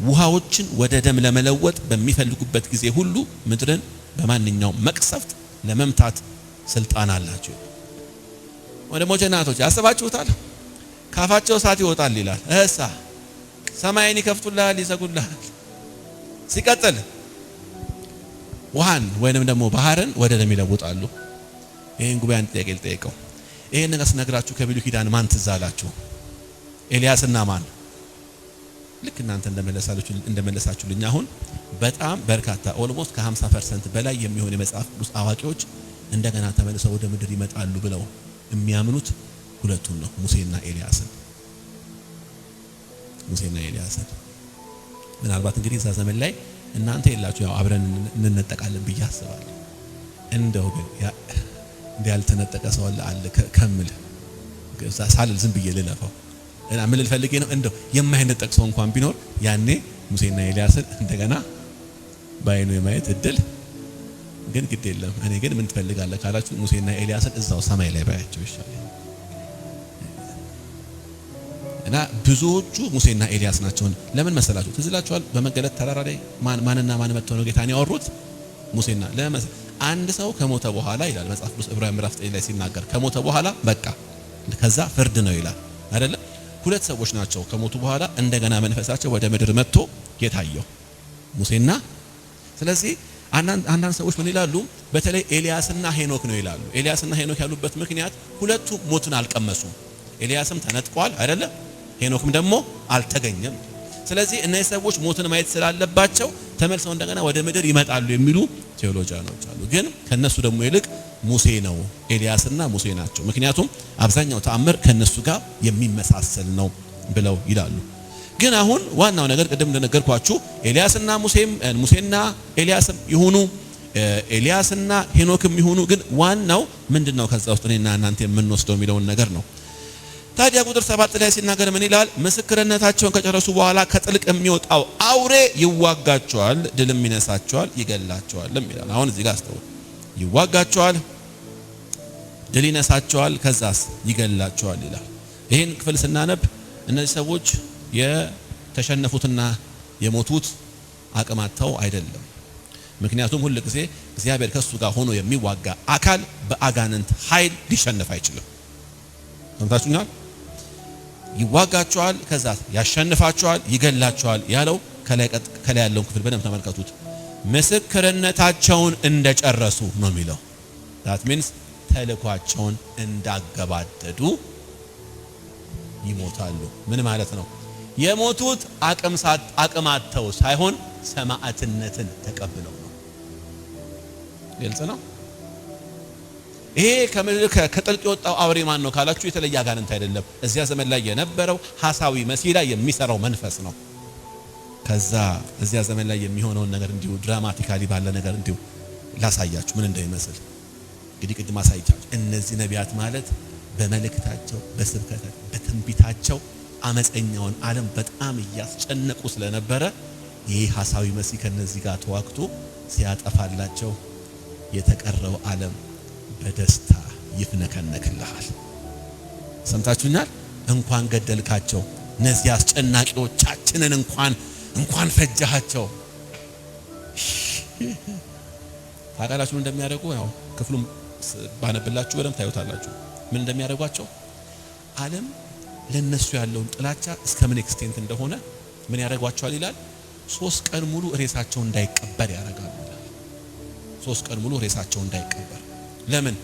ውሃዎችን ወደ ደም ለመለወጥ በሚፈልጉበት ጊዜ ሁሉ ምድርን በማንኛውም መቅሰፍት ለመምታት ስልጣን አላቸው። ወንድሞቼ እና እህቶቼ አስባችሁታል? ካፋቸው እሳት ይወጣል ይላል። ሰማይን ይከፍቱልሃል፣ ይዘጉልሃል። ሲቀጥል ውሃን ወይንም ደግሞ ባህርን ወደ ደም ይለውጣሉ። ይሄን ጉባኤ አንድ ጥያቄ ልጠይቀው። ይሄን ነገር ስነግራችሁ ከብሉይ ኪዳን ማን ትዝ አላችሁ? ኤልያስና ማን? ልክ እናንተ እንደመለሳችሁልኝ አሁን በጣም በርካታ ኦልሞስት ከ50% በላይ የሚሆን የመጽሐፍ ቅዱስ አዋቂዎች እንደገና ተመልሰው ወደ ምድር ይመጣሉ ብለው የሚያምኑት ሁለቱን ነው፣ ሙሴና ኤልያስን። ምናልባት እንግዲህ እዛ ዘመን ላይ እናንተ የላችሁ፣ ያው አብረን እንነጠቃለን ብዬ አስባለሁ። እንደው ግን ያልተነጠቀ ሰው አለ ከምል ሳልል ዝም ብዬ ልለፈው እና ምን ልፈልጌ ነው? እንደው የማይነጠቅ ሰው እንኳን ቢኖር ያኔ ሙሴና ኤልያስን እንደገና ባይኑ የማየት እድል ግን ግድ የለም። እኔ ግን ምን ትፈልጋለህ ካላችሁ ሙሴና ኤልያስን እዛው ሰማይ ላይ ባያቸው ይሻላል። እና ብዙዎቹ ሙሴና ኤልያስ ናቸው። ለምን መሰላችሁ? ትዝ ይላችኋል በመገለጥ ተራራ ላይ ማንና ማን መጥተው ነው ጌታን ያወሩት? ሙሴና አንድ ሰው ከሞተ በኋላ ይላል መጽሐፍ ቅዱስ ዕብራውያን ምዕራፍ 9 ላይ ሲናገር ከሞተ በኋላ በቃ ከዛ ፍርድ ነው ይላል አይደለ? ሁለት ሰዎች ናቸው ከሞቱ በኋላ እንደገና መንፈሳቸው ወደ ምድር መጥቶ የታየው ሙሴና። ስለዚህ አንዳንድ ሰዎች ምን ይላሉ? በተለይ ኤልያስና ሄኖክ ነው ይላሉ። ኤልያስና ሄኖክ ያሉበት ምክንያት ሁለቱ ሞትን አልቀመሱም። ኤልያስም ተነጥቋል አይደለ? ሄኖክም ደግሞ አልተገኘም። ስለዚህ እነዚህ ሰዎች ሞትን ማየት ስላለባቸው ተመልሰው እንደገና ወደ ምድር ይመጣሉ የሚሉ ቴዎሎጂያኖች አሉ። ግን ከነሱ ደግሞ ይልቅ ሙሴ ነው፣ ኤልያስና ሙሴ ናቸው። ምክንያቱም አብዛኛው ተአምር ከነሱ ጋር የሚመሳሰል ነው ብለው ይላሉ። ግን አሁን ዋናው ነገር ቅድም እንደነገርኳችሁ ሙሴና ኤልያስም ይሁኑ ኤልያስና ሄኖክም ይሁኑ ግን ዋናው ምንድነው ከዛ ውስጥ እኔና እናንተ የምንወስደው የሚለውን ነገር ነው። ታዲያ ቁጥር 7 ላይ ሲናገር ምን ይላል? ምስክርነታቸውን ከጨረሱ በኋላ ከጥልቅ የሚወጣው አውሬ ይዋጋቸዋል፣ ድልም ይነሳቸዋል፣ ይገላቸዋል ይላል። አሁን እዚህ ጋር አስተውሉ። ይዋጋቸዋል፣ ድል ይነሳቸዋል፣ ከዛስ ይገላቸዋል ይላል። ይሄን ክፍል ስናነብ እነዚህ ሰዎች የተሸነፉትና የሞቱት አቅማተው አይደለም። ምክንያቱም ሁሉ ጊዜ እግዚአብሔር ከሱ ጋር ሆኖ የሚዋጋ አካል በአጋንንት ኃይል ሊሸነፍ አይችልም። ሰምታችሁኛል? ይዋጋቸዋል፣ ከዛ ያሸንፋቸዋል፣ ይገላቸዋል ያለው ከላይ ያለውን ክፍል በደንብ ተመልከቱት። ምስክርነታቸውን እንደጨረሱ ነው የሚለው። that means ተልኳቸውን እንዳገባደዱ ይሞታሉ። ምን ማለት ነው? የሞቱት አቅማተው ሳይሆን ሰማዕትነትን ተቀብለው ነው። ግልጽ ነው። ይሄ ከጥልቅ የወጣው አውሬ ማን ነው ካላችሁ የተለየ አጋንንት አይደለም። እዚያ ዘመን ላይ የነበረው ሐሳዊ መሲህ ላይ የሚሰራው መንፈስ ነው። ከዛ እዚያ ዘመን ላይ የሚሆነውን ነገር እንዲሁ ድራማቲካሊ ባለ ነገር እንዲሁ ላሳያችሁ ምን እንደሚመስል። እንግዲህ ቅድም አሳይቻችሁ እነዚህ ነቢያት ማለት በመልእክታቸው፣ በስብከታቸው፣ በትንቢታቸው አመፀኛውን ዓለም በጣም እያስጨነቁ ስለነበረ ይህ ሐሳዊ መሲህ ከነዚህ ጋር ተዋግቶ ሲያጠፋላቸው የተቀረው ዓለም በደስታ ይፍነከነክልሃል። ሰምታችሁኛል? እንኳን ገደልካቸው እነዚህ አስጨናቂዎቻችንን እንኳን ፈጃቸው። ታውቃላችሁ እንደሚያደርጉ ያው ክፍሉም ባነብላችሁ በደም ታዩታላችሁ። ምን እንደሚያደርጓቸው ዓለም ለነሱ ያለውን ጥላቻ እስከምን ኤክስቴንት እንደሆነ ምን ያደርጓቸዋል ይላል። 3 ቀን ሙሉ ሬሳቸው እንዳይቀበር ያደርጋሉ ይላል። 3 ቀን ሙሉ ሬሳቸው እንዳይቀበር። ለምን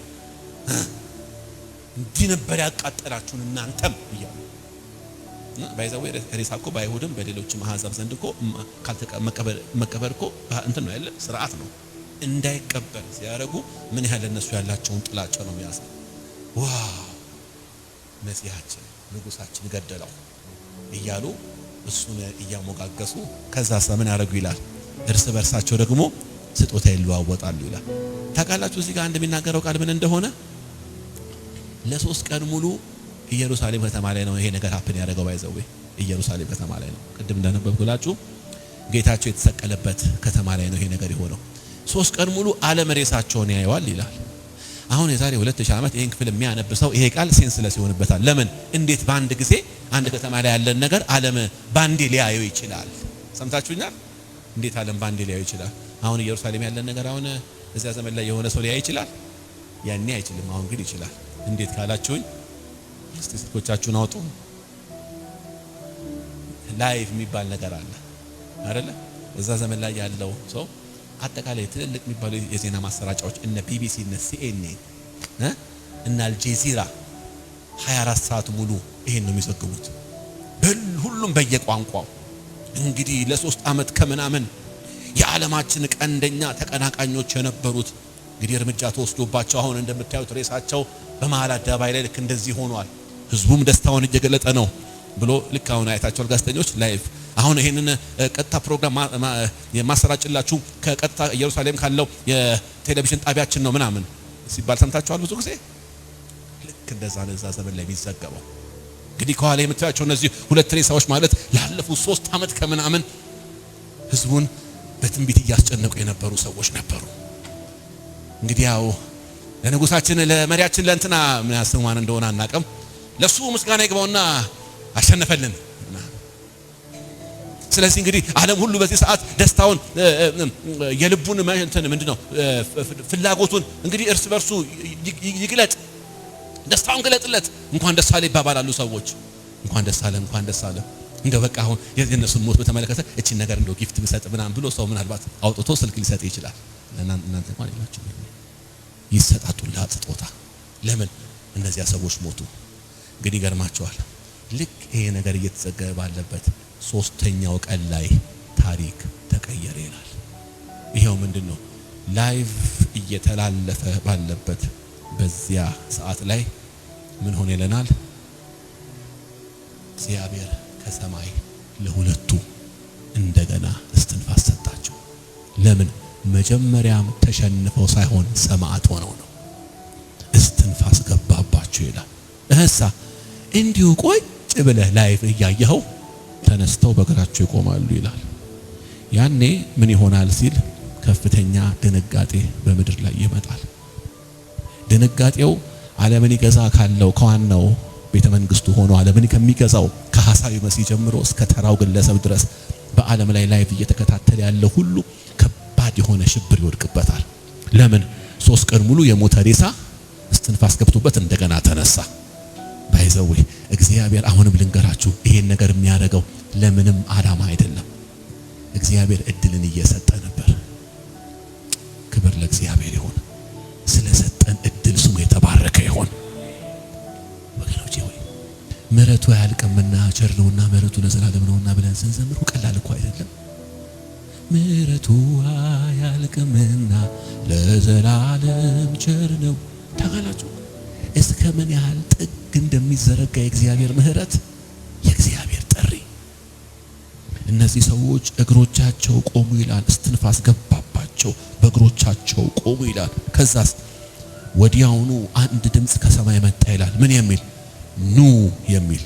እንዲህ ነበር ያቃጠላችሁን እናንተም እያሉ ባይዛው ሬሳ እኮ ባይሁድም በሌሎችም አሕዛብ ዘንድ እኮ መቀበር እኮ እንትን ነው ያለ ስርዓት ነው። እንዳይቀበር ሲያደርጉ ምን ያህል እነሱ ያላቸውን ጥላቻ ነው የሚያሳይ። ዋው መሲሐችን ንጉሳችን ገደለው እያሉ እሱን እያሞጋገሱ ከዛ ምን ያደርጉ ይላል። እርስ በርሳቸው ደግሞ ስጦታ ይለዋወጣሉ ይላል። ታውቃላችሁ እዚህ ጋር እንደሚናገረው ቃል ምን እንደሆነ ለ3 ቀን ሙሉ ኢየሩሳሌም ከተማ ላይ ነው ይሄ ነገር ሀፕን ያደረገው። ባይዘው ኢየሩሳሌም ከተማ ላይ ነው። ቅድም እንዳነበብኩላችሁ ጌታቸው የተሰቀለበት ከተማ ላይ ነው ይሄ ነገር የሆነው። 3 ቀን ሙሉ ዓለም ሬሳቸውን ያየዋል ይላል። አሁን የዛሬ 2000 ዓመት ይሄን ክፍል የሚያነብሰው ይሄ ቃል ሴንስለስ ይሆንበታል። ለምን እንዴት በአንድ ጊዜ አንድ ከተማ ላይ ያለን ነገር ዓለም ባንዴ ሊያየው ይችላል? ሰምታችሁኛል? እንዴት ዓለም ባንዴ ሊያየው ይችላል? አሁን ኢየሩሳሌም ያለን ነገር አሁን እዚያ ዘመን ላይ የሆነ ሰው ሊያይ ይችላል? ያኔ አይችልም። አሁን ግን ይችላል። እንዴት ካላችሁኝ እስቲ ስልኮቻችሁን አውጡ። ላይቭ የሚባል ነገር አለ አይደለ? እዛ ዘመን ላይ ያለው ሰው አጠቃላይ ትልልቅ የሚባሉ የዜና ማሰራጫዎች እነ ቢቢሲ እነ ሲኤንኤን እና አልጀዚራ 24 ሰዓት ሙሉ ይሄን ነው የሚዘግቡት። ሁሉም በየቋንቋው እንግዲህ ለ3 ዓመት ከምናምን የዓለማችን ቀንደኛ ተቀናቃኞች የነበሩት እንግዲህ እርምጃ ተወስዶባቸው አሁን እንደምታዩት ሬሳቸው በመሃል አደባባይ ላይ ልክ እንደዚህ ሆኗል። ህዝቡም ደስታውን እየገለጠ ነው ብሎ ልክ አሁን አይታችኋል ጋዜጠኞች ላይቭ። አሁን ይሄንን ቀጥታ ፕሮግራም የማሰራጭላችሁ ከቀጥታ ኢየሩሳሌም ካለው የቴሌቪዥን ጣቢያችን ነው ምናምን ሲባል ሰምታችኋል ብዙ ጊዜ። ልክ እንደዛ ነው እዛ ዘመን ላይ የሚዘገበው። እንግዲህ ከኋላ የምታያቸው እነዚህ 2 ሬሳዎች ማለት ላለፉት 3 ዓመት ከምናምን ህዝቡን በትንቢት እያስጨነቁ የነበሩ ሰዎች ነበሩ። እንግዲህ ያው ለንጉሳችን ለመሪያችን ለእንትና ምን ያስማን እንደሆነ አናቀም፣ ለሱ ምስጋና ይግባውና አሸነፈልን። ስለዚህ እንግዲህ ዓለም ሁሉ በዚህ ሰዓት ደስታውን የልቡን እንትን ምንድነው ፍላጎቱን እንግዲህ እርስ በርሱ ይግለጥ፣ ደስታውን ገለጥለት። እንኳን ደስ አለ ይባባላሉ ሰዎች። እንኳን ደስ አለ እንኳን ደስ አለ። እንደው በቃ አሁን የነሱን ሞት በተመለከተ እቺ ነገር እንደው ጊፍት ብሰጥ ምናምን ብሎ ሰው ምናልባት አውጥቶ ስልክ ሊሰጥ ይችላል። እናንተ እንኳን ይላችሁ ይሰጣጡላት ስጦታ። ለምን እነዚያ ሰዎች ሞቱ? እንግዲህ ይገርማቸዋል። ልክ ይሄ ነገር እየተዘገበ ባለበት 3ኛው ቀን ላይ ታሪክ ተቀየረ ይላል። ይሄው ምንድነው ላይቭ እየተላለፈ ባለበት በዚያ ሰዓት ላይ ምን ሆነ ይለናል። እግዚአብሔር ከሰማይ ለሁለቱ እንደገና እስትንፋስ ሰጣቸው። ለምን? መጀመሪያም ተሸንፈው ሳይሆን ሰማዕት ሆነው ነው። እስትንፋስ ገባባቸው ይላል። እህሳ እንዲሁ ቁጭ ብለህ ላይቭ እያየኸው ተነስተው በእግራቸው ይቆማሉ ይላል። ያኔ ምን ይሆናል ሲል ከፍተኛ ድንጋጤ በምድር ላይ ይመጣል። ድንጋጤው ዓለምን ይገዛ ካለው ከዋናው ቤተ መንግስቱ ሆኖ ዓለምን ከሚገዛው ከሐሳዊ መሲህ ጀምሮ እስከ ተራው ግለሰብ ድረስ በዓለም ላይ ላይቭ እየተከታተለ ያለው ሁሉ ከባድ የሆነ ሽብር ይወድቅበታል። ለምን? 3 ቀን ሙሉ የሞተ ሬሳ እስትንፋስ ገብቶበት እንደገና ተነሳ። ባይዘው እግዚአብሔር አሁንም ልንገራችሁ ይሄን ነገር የሚያደርገው ለምንም ዓላማ አይደለም። እግዚአብሔር እድልን እየሰጠ ነበር። ክብር ለእግዚአብሔር ይሁን። ስለሰጠን እድል ስሙ የተባረከ ይሁን። ወገኖቼ ሆይ ምሕረቱ አያልቅምና ቸር ነውና ምሕረቱ ለዘላለም ነውና ብለን ስንዘምር ቀላል እኮ አይደለም። ምሕረቱ አያልቅምና ለዘላለም ቸር ነው። ታውቃላችሁ እስከ ምን ያህል ጥግ እንደሚዘረጋ የእግዚአብሔር ምሕረት፣ የእግዚአብሔር ጥሪ። እነዚህ ሰዎች እግሮቻቸው ቆሙ ይላል። እስትንፋስ ገባባቸው፣ በእግሮቻቸው ቆሙ ይላል። ከዛስ ወዲያውኑ አንድ ድምጽ ከሰማይ መጣ ይላል። ምን የሚል? ኑ የሚል።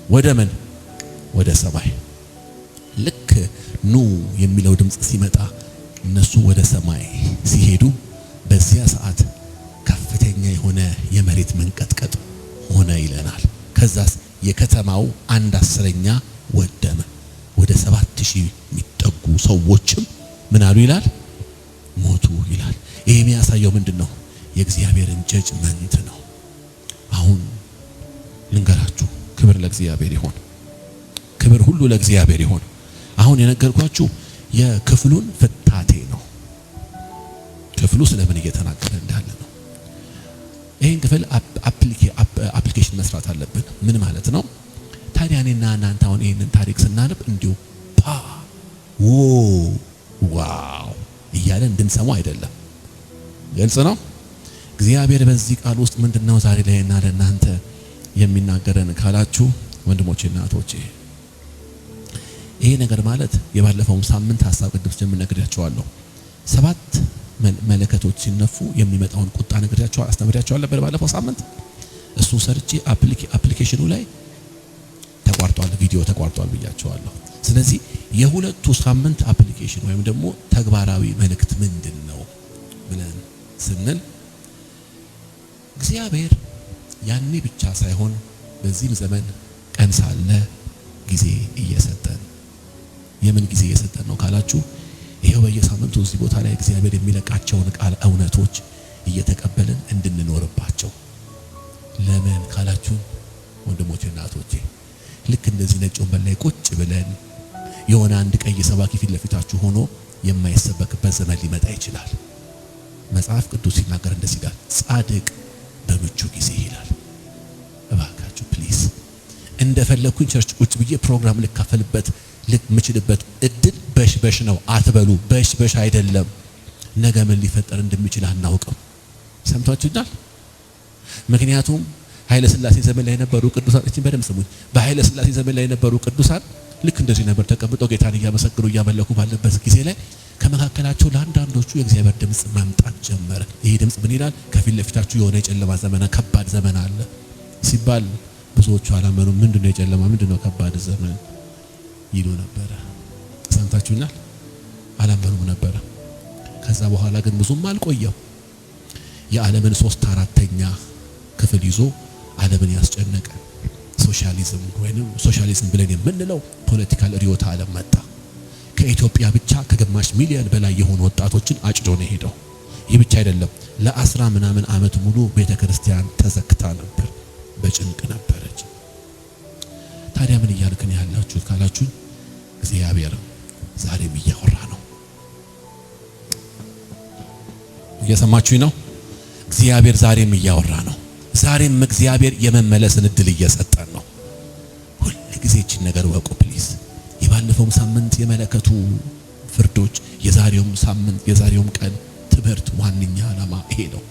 ወደ ምን? ወደ ሰማይ። ልክ ኑ የሚለው ድምጽ ሲመጣ እነሱ ወደ ሰማይ ሲሄዱ በዚያ ሰዓት ከፍተኛ የሆነ የመሬት መንቀጥቀጥ ሆነ ይለናል። ከዛስ የከተማው 1/10 ወደመ። ወደ 7000 የሚጠጉ ሰዎችም ምን አሉ ይላል? ሞቱ ይላል። ይሄ የሚያሳየው ምንድነው? የእግዚአብሔርን ጀጅመንት ነው። አሁን ልንገራችሁ፣ ክብር ለእግዚአብሔር ይሁን፣ ክብር ሁሉ ለእግዚአብሔር ይሁን። አሁን የነገርኳችሁ የክፍሉን ፍታቴ ነው። ክፍሉ ስለምን እየተናገረ እንዳለ ነው። ይሄን ክፍል አፕሊኬሽን መስራት አለብን። ምን ማለት ነው? ታዲያ እኔና እናንተ አሁን ይሄንን ታሪክ ስናነብ እንዲሁ ዋው እያለ እንድንሰማው አይደለም። ግልጽ ነው። እግዚአብሔር በዚህ ቃል ውስጥ ምንድነው ዛሬ ለእኔና ለእናንተ የሚናገረን ካላችሁ ወንድሞቼና እህቶቼ፣ ይሄ ነገር ማለት የባለፈውን ሳምንት ሐሳብ ቅዱስ ጀምነግራችኋለሁ። 7 መለከቶች ሲነፉ የሚመጣውን ቁጣ ነግራችኋለሁ፣ አስተምራችኋለሁ ባለፈው ሳምንት። እሱ ሰርቼ አፕሊኬሽኑ ላይ ተቋርጧል፣ ቪዲዮ ተቋርጧል ብያችኋለሁ። ስለዚህ የሁለቱ ሳምንት አፕሊኬሽን ወይም ደግሞ ተግባራዊ መልእክት ምንድነው ብለን ስንል እግዚአብሔር ያኔ ብቻ ሳይሆን በዚህም ዘመን ቀን ሳለ ጊዜ እየሰጠን። የምን ጊዜ እየሰጠን ነው ካላችሁ ይሄው በየሳምንቱ እዚህ ቦታ ላይ እግዚአብሔር የሚለቃቸውን ቃል እውነቶች እየተቀበልን እንድንኖርባቸው። ለምን ካላችሁ ወንድሞቼና እህቶቼ፣ ልክ እንደዚህ ነጭ ወንበር ላይ ቁጭ ብለን የሆነ አንድ ቀይ ሰባኪ ፊት ለፊታችሁ ሆኖ የማይሰበክበት ዘመን ሊመጣ ይችላል። መጽሐፍ ቅዱስ ሲናገር እንደዚህ ይላል፣ ጻድቅ በምቹ ጊዜ ይላል። እባካችሁ ፕሊዝ፣ እንደፈለኩኝ ቸርች ቁጭ ብዬ ፕሮግራም ልካፈልበት ልምችልበት እድል በሽበሽ ነው አትበሉ። በሽበሽ አይደለም። ነገ ምን ሊፈጠር እንደሚችል አናውቅም። ሰምታችሁኛል? ምክንያቱም ኃይለ ሥላሴ ዘመን ላይ የነበሩ ቅዱሳን እቺን በደም ስሙኝ። በኃይለ ሥላሴ ዘመን ላይ የነበሩ ቅዱሳን ልክ እንደዚህ ነበር ተቀምጠው ጌታን እያመሰገኑ እያመለኩ ባለበት ጊዜ ላይ ከመካከላቸው ለአንዳንዶቹ የእግዚአብሔር ድምጽ መምጣት ጀመረ። ይሄ ድምጽ ምን ይላል? ከፊት ለፊታችሁ የሆነ የጨለማ ዘመን፣ ከባድ ዘመን አለ ሲባል ብዙዎቹ አላመኑም። ምንድነው የጨለማ ምንድነው ከባድ ዘመን ይሉ ነበር። ሰምታችሁኛል? አላመኑም ነበር። ከዛ በኋላ ግን ብዙም አልቆየም። የዓለምን 3/4 ክፍል ይዞ ዓለምን ያስጨነቀ ሶሻሊዝም ወይንም ሶሻሊዝም ብለን የምንለው ፖለቲካል ሪዮት ዓለም መጣ። ከኢትዮጵያ ብቻ ከግማሽ ሚሊዮን በላይ የሆኑ ወጣቶችን አጭዶ ነው ሄደው። ይህ ብቻ አይደለም፣ ለ10 ምናምን ዓመት ሙሉ ቤተክርስቲያን ተዘግታ ነበር፣ በጭንቅ ነበረች። ታዲያ ምን እያልከን ያላችሁት ካላችሁ እግዚአብሔር ዛሬም እያወራ ነው። እየሰማችሁኝ ነው? እግዚአብሔር ዛሬም እያወራ ነው። ዛሬም እግዚአብሔር የመመለስን እድል እየሰጠን ነው። ሁሉ ጊዜ እቺን ነገር ወቁ ፕሊዝ። የባለፈውም ሳምንት የመለከቱ ፍርዶች፣ የዛሬውም ሳምንት የዛሬውም ቀን ትምህርት ዋንኛ ዓላማ ይሄ ነው።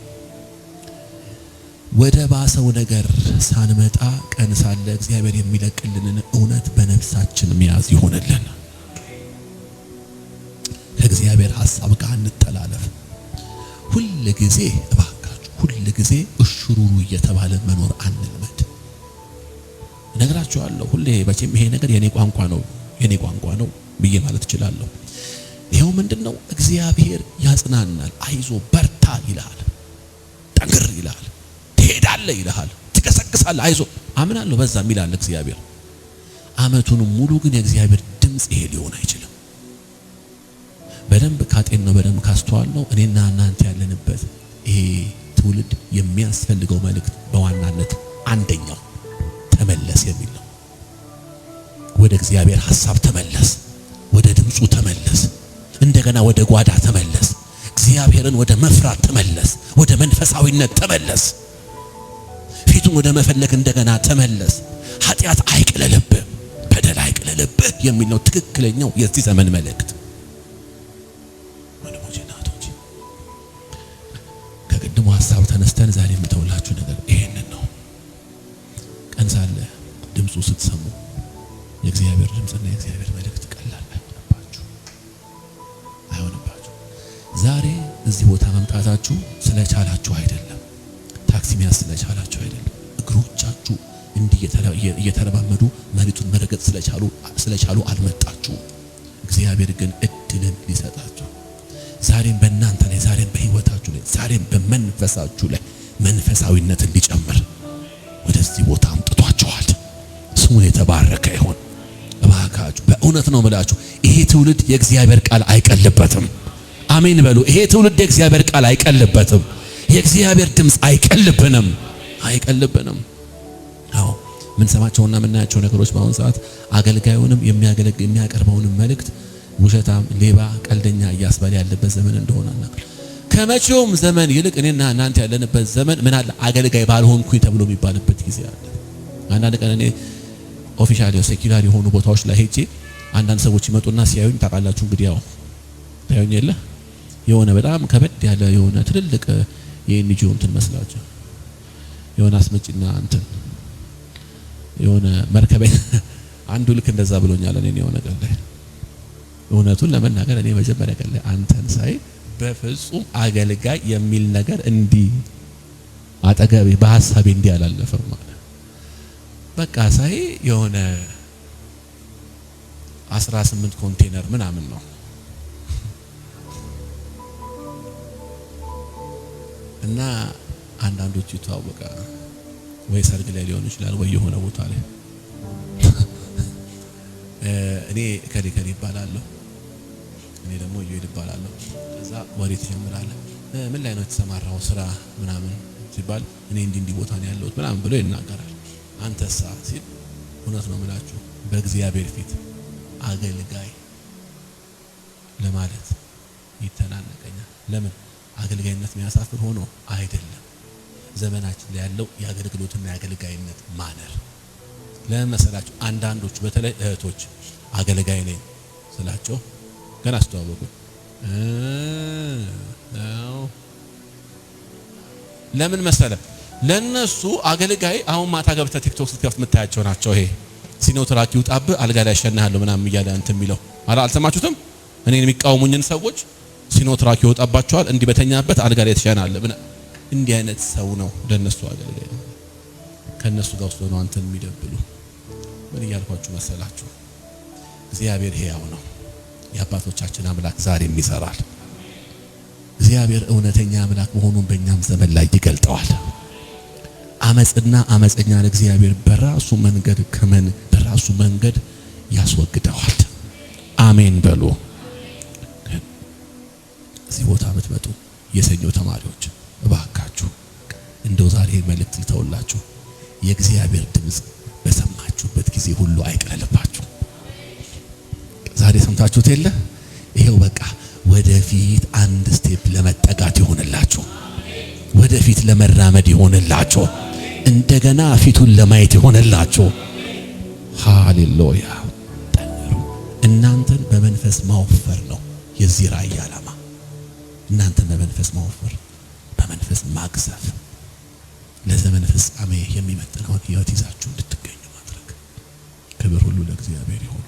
ወደ ባሰው ነገር ሳንመጣ ቀን ሳለ እግዚአብሔር የሚለቅልንን እውነት በነፍሳችን መያዝ ይሆንልን። ከእግዚአብሔር ሐሳብ ጋር እንጠላለፍ። ሁሉ ጊዜ እባካችሁ ሁሉ ጊዜ እሽሩሩ እየተባለ መኖር አንልመድ። እነግራችኋለሁ ሁሌ መቼም ይሄ ነገር የኔ ቋንቋ ነው ብዬ ማለት እችላለሁ። ይሄው ምንድነው? እግዚአብሔር ያጽናናል። አይዞ በርታ ይላል፣ ጠንክር ይላል፣ ትሄዳለህ ይላል፣ ትቀሰቅሳለህ፣ አይዞ አምናለሁ በዛም ይላል እግዚአብሔር። አመቱን ሙሉ ግን የእግዚአብሔር ድምጽ ይሄ ሊሆን አይችልም። በደንብ ካጤን ነው፣ በደንብ ካስተዋል ነው። እኔና እናንተ ያለንበት ይሄ ትውልድ የሚያስፈልገው መልእክት በዋናነት አንደኛው ተመለስ የሚል ነው። ወደ እግዚአብሔር ሐሳብ ተመለስ፣ ወደ ድምጹ ተመለስ፣ እንደገና ወደ ጓዳ ተመለስ፣ እግዚአብሔርን ወደ መፍራት ተመለስ፣ ወደ መንፈሳዊነት ተመለስ፣ ፊቱን ወደ መፈለግ እንደገና ተመለስ። ኃጢአት አይቅለልብህ፣ በደል አይቅለልብህ የሚል ነው ትክክለኛው የዚህ ዘመን መልእክት። ከቅድሙ ሐሳብ ተነስተን ዛሬ የምተውላችሁ ነገር ይሄንን ነው። ቀን ሳለ ድምጹ ስትሰሙ የእግዚአብሔር ድምጽና የእግዚአብሔር መልእክት ቀላል አይሆንባችሁ። ዛሬ እዚህ ቦታ መምጣታችሁ ስለቻላችሁ አይደለም፣ ታክሲ መያዝ ስለቻላችሁ አይደለም፣ እግሮቻችሁ እንዲህ እየተረማመዱ መሬቱን መረገጥ ስለቻሉ አልመጣችሁም። እግዚአብሔር ግን እድልን ሊሰጣችሁ ዛሬም በእናንተ ላይ ዛሬም በህይወታችሁ ላይ ዛሬም በመንፈሳችሁ ላይ መንፈሳዊነት እንዲጨምር ወደዚህ ቦታ አምጥቷችኋል። ስሙ የተባረከ ይሁን። እባካችሁ በእውነት ነው የምላችሁ፣ ይሄ ትውልድ የእግዚአብሔር ቃል አይቀልበትም። አሜን በሉ። ይሄ ትውልድ የእግዚአብሔር ቃል አይቀልበትም። የእግዚአብሔር ድምጽ አይቀልብንም። አዎ ምን ሰማቸውና ምናያቸው ነገሮች በአሁን ሰዓት አገልጋዩንም የሚያቀርበውንም መልእክት ውሸታም፣ ሌባ፣ ቀልደኛ እያስባለ ያለበት ዘመን እንደሆነ እናውቃለን። ከመቼውም ዘመን ይልቅ እኔና እናንተ ያለንበት ዘመን ምን አለ አገልጋይ ባልሆንኩኝ ተብሎ የሚባልበት ጊዜ አለ። አንዳንድ ቀን እኔ ኦፊሻሊ ሴኩላር የሆኑ ቦታዎች ላይ ሄጄ አንዳንድ ሰዎች ይመጡና ሲያዩኝ ታውቃላችሁ እንግዲህ ያው ታዩኝ የለ የሆነ በጣም ከበድ ያለ የሆነ ትልልቅ የኤንጂኦ እንትን መስላችሁ የሆነ አስመጪና እንትን የሆነ መርከበ አንዱ ልክ እንደዛ ብሎኛል። እኔ የሆነ ነገር ላይ እውነቱን ለመናገር እኔ መጀመሪያ ቀን ላይ አንተን ሳይ በፍጹም አገልጋይ የሚል ነገር እንዲህ አጠገቤ በሐሳቤ እንዲህ አላለፈም ማለት በቃ ሳይ የሆነ 18 ኮንቴነር ምናምን ነው እና አንዳንዶቹ ይተዋወቃ ወይ ሰርግ ላይ ሊሆን ይችላል ወይ የሆነ ቦታ ላይ እኔ ከሌ ይባላለሁ እኔ ደግሞ ይባላለሁ። ከዛ ወሬ ትጀምራለህ ምን ላይ ነው የተሰማራው ስራ ምናምን ሲባል እኔ እንዲህ ቦታ ነው ያለሁት ምናምን ብሎ ይናገራል። አንተሳ ሲል እውነት ነው የምላችሁ በእግዚአብሔር ፊት አገልጋይ ለማለት ይተናነቀኛል። ለምን አገልጋይነት የሚያሳፍር ሆኖ አይደለም። ዘመናችን ላይ ያለው የአገልግሎትና የአገልጋይነት ማነር ለመሰላችሁ አንዳንዶች በተለይ እህቶች አገልጋይ ነኝ ስላቸው ገና አስተዋወቁ ለምን መሰለ ለነሱ አገልጋይ አሁን ማታ ገብተህ ቲክቶክ ስትከፍት የምታያቸው ናቸው። ይሄ ሲኖትራክ ይውጣብህ አልጋ ላይ ያሸናሃለሁ ምናምን እያለ እንትን የሚለው አልሰማችሁትም? እኔን የሚቃወሙኝን ሰዎች ሲኖትራክ ይወጣባቸዋል እንዲህ በተኛበት አልጋ ላይ ተሸናሃለህ እንዲህ አይነት ሰው ነው ለነሱ አገልጋይ። ከነሱ ጋር ወስዶ ነው አንተን የሚደብሉ። ምን እያልኳችሁ መሰላችሁ? እግዚአብሔር ሕያው ነው። የአባቶቻችን አምላክ ዛሬም ይሰራል። እግዚአብሔር እውነተኛ አምላክ መሆኑን በእኛም ዘመን ላይ ይገልጠዋል። አመጽና አመፀኛን እግዚአብሔር በራሱ መንገድ ያስወግደዋል። አሜን በሉ። እዚህ ቦታ የምትመጡ የሰኞ ተማሪዎች እባካችሁ እንደው ዛሬ መልእክት ልተውላችሁ። የእግዚአብሔር ድምጽ በሰማችሁበት ጊዜ ሁሉ አይቀርልባችሁ። ዛሬ ሰምታችሁት የለ ይሄው በቃ ወደፊት አንድ ስቴፕ ለመጠጋት ይሆንላችሁ። ወደፊት ለመራመድ ይሆንላችሁ። እንደገና ፊቱን ለማየት ይሆንላችሁ። ሃሌሉያ። እናንተን በመንፈስ ማወፈር ነው የዚህ ራእይ ዓላማ። እናንተን በመንፈስ ማወፈር፣ በመንፈስ ማግዘፍ፣ ለዘመን ፍጻሜ የሚመጥነውን ሕይወት ይዛችሁ እንድትገኙ ማድረግ። ክብር ሁሉ ለእግዚአብሔር ይሁን።